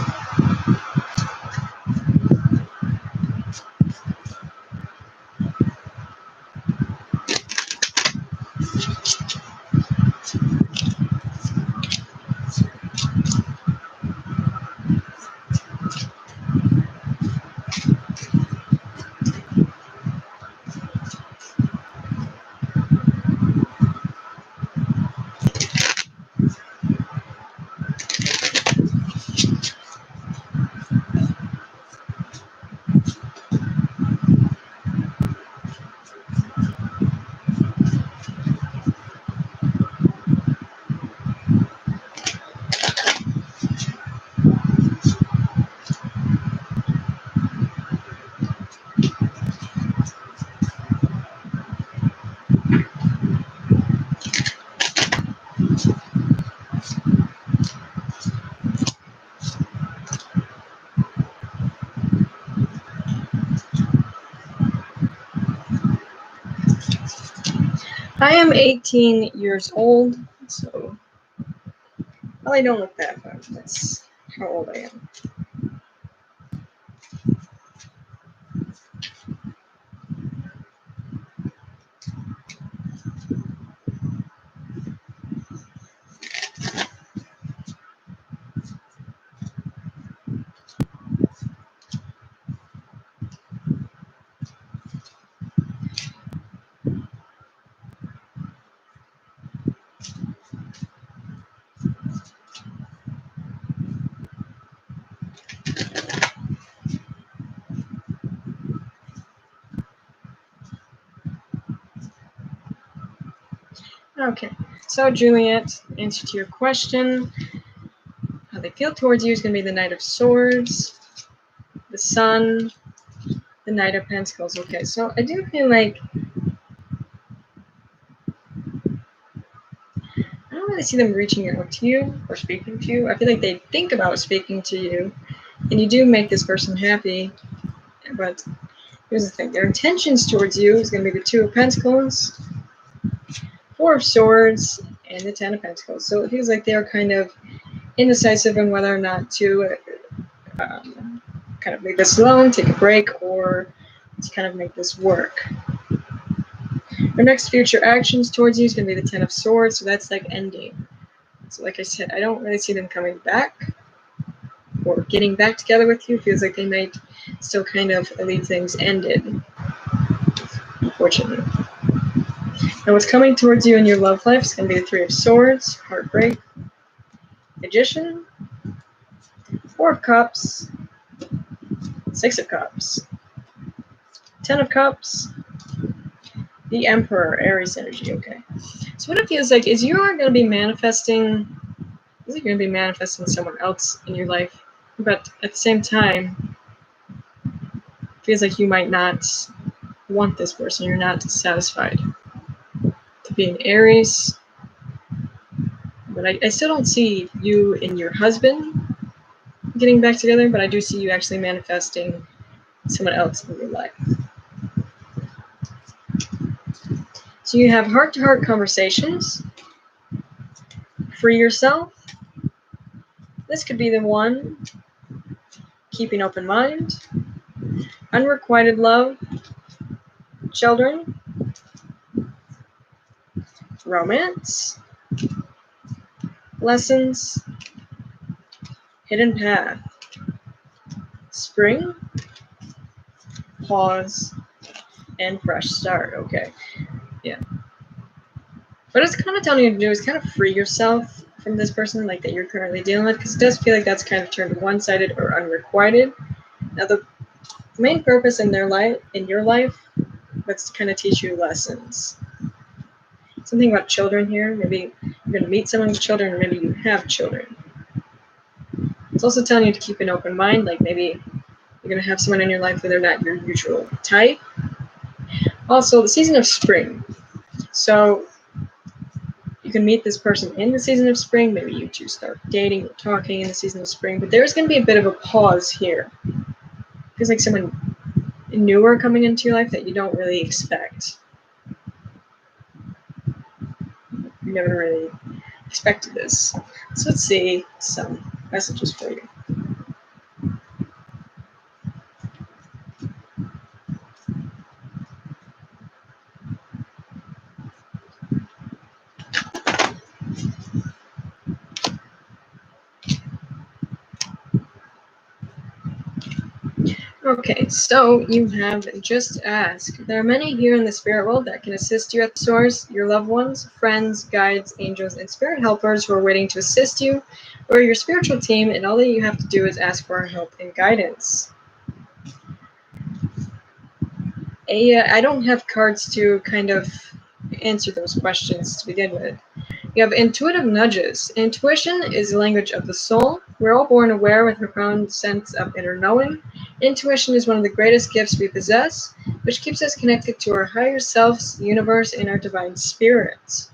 I am 18 years old, so well, I don't look that, but that's how old I am. Okay, so Juliet, answer to your question. How they feel towards you is going to be the Knight of Swords, the Sun, the Knight of Pentacles. Okay, so I do feel like really see them reaching out to you or speaking to you. I feel like they think about speaking to you, and you do make this person happy. But here's the thing: their intentions towards you is going to be the Two of Pentacles, Four of Swords, and the Ten of Pentacles. So it feels like they're kind of indecisive on whether or not to kind of leave this alone, take a break, or to kind of make this work. Their next future actions towards you is going to be the Ten of Swords, so that's like ending. So like I said, I don't really see them coming back or getting back together with you. It feels like they might still kind of leave things ended, unfortunately. And what's coming towards you in your love life is going to be the Three of Swords, Heartbreak, Magician, Four of Cups, Six of Cups, Ten of Cups, the Emperor, Aries energy. Okay. So what it feels like is you are going to be manifesting, is it going to be manifesting someone else in your life, but at the same time, it feels like you might not want this person. You're not satisfied. To be an Aries, but I still don't see you and your husband getting back together, but I do see you actually manifesting someone else in your life. So you have heart-to-heart conversations. Free yourself. This could be the one. Keeping open mind. Unrequited love. Children. Romance. Lessons. Hidden path. Spring. Pause. And fresh start. Okay. Yeah. What it's kind of telling you to do is kind of free yourself from this person like that you're currently dealing with, because it does feel like that's kind of turned one-sided or unrequited. Now the main purpose in their life, in your life, that's to kind of teach you lessons. Something about children here. Maybe you're going to meet someone with children, or maybe you have children. It's also telling you to keep an open mind, like maybe you're going to have someone in your life that they're not your usual type. Also, the season of spring. So you can meet this person in the season of spring. Maybe you two start dating or talking in the season of spring, but there's going to be a bit of a pause here. Feels like someone newer coming into your life that you don't really expect. You never really expected this. So let's see some messages for you. Okay, so you have just asked. There are many here in the spirit world that can assist you at the source. Your loved ones, friends, guides, angels, and spirit helpers who are waiting to assist you, or your spiritual team, and all that you have to do is ask for help and guidance. I don't have cards to kind of answer those questions to begin with. You have intuitive nudges. Intuition is the language of the soul. We're all born aware with a profound sense of inner knowing. Intuition is one of the greatest gifts we possess, which keeps us connected to our higher selves, the universe, and our divine spirits.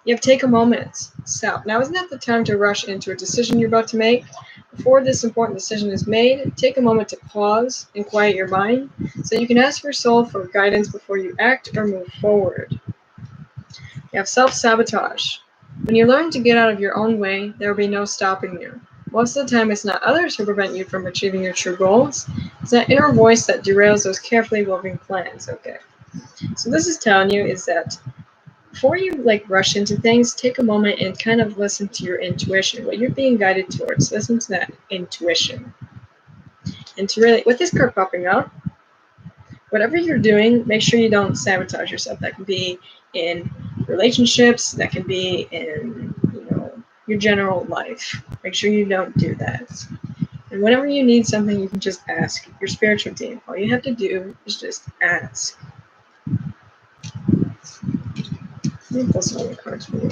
You have take a moment. Stop. Now isn't that the time to rush into a decision you're about to make? Before this important decision is made, take a moment to pause and quiet your mind so you can ask your soul for guidance before you act or move forward. You have self-sabotage. When you learn to get out of your own way, there will be no stopping you. Most of the time, it's not others who prevent you from achieving your true goals. It's that inner voice that derails those carefully woven plans. Okay. So this is telling you is that before you rush into things, take a moment and kind of listen to your intuition, what you're being guided towards. Listen to that intuition. And to really, with this card popping up, whatever you're doing, make sure you don't sabotage yourself. That can be in relationships, that can be in, your general life. Make sure you don't do that. And whenever you need something, you can just ask your spiritual team. All you have to do is just ask. Let me pull some other cards for you.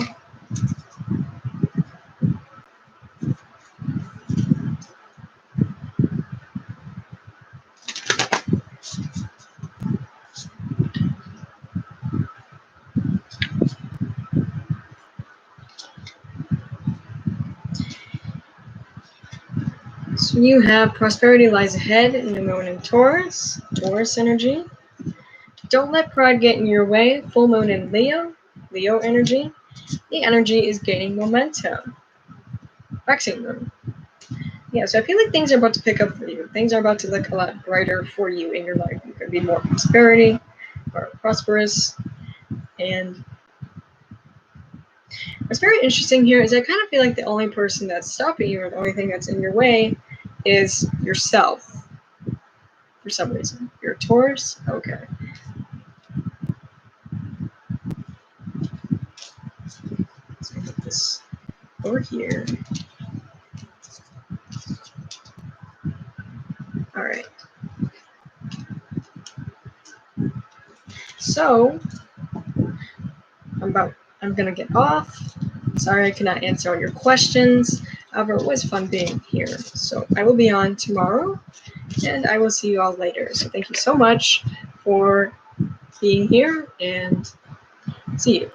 You have prosperity lies ahead in the moon in Taurus, Taurus energy. Don't let pride get in your way, full moon in Leo, Leo energy. The energy is gaining momentum. Waxing moon. Yeah, so I feel like things are about to pick up for you. Things are about to look a lot brighter for you in your life. You're going to be more prosperity, or prosperous. And what's very interesting here is I kind of feel like the only person that's stopping you or the only thing that's in your way is yourself. For some reason. You're a Taurus? Okay. Let's put this over here. All right. So I'm gonna get off. Sorry I cannot answer all your questions. However, it was fun being here. So I will be on tomorrow, and I will see you all later. So thank you so much for being here, and see you.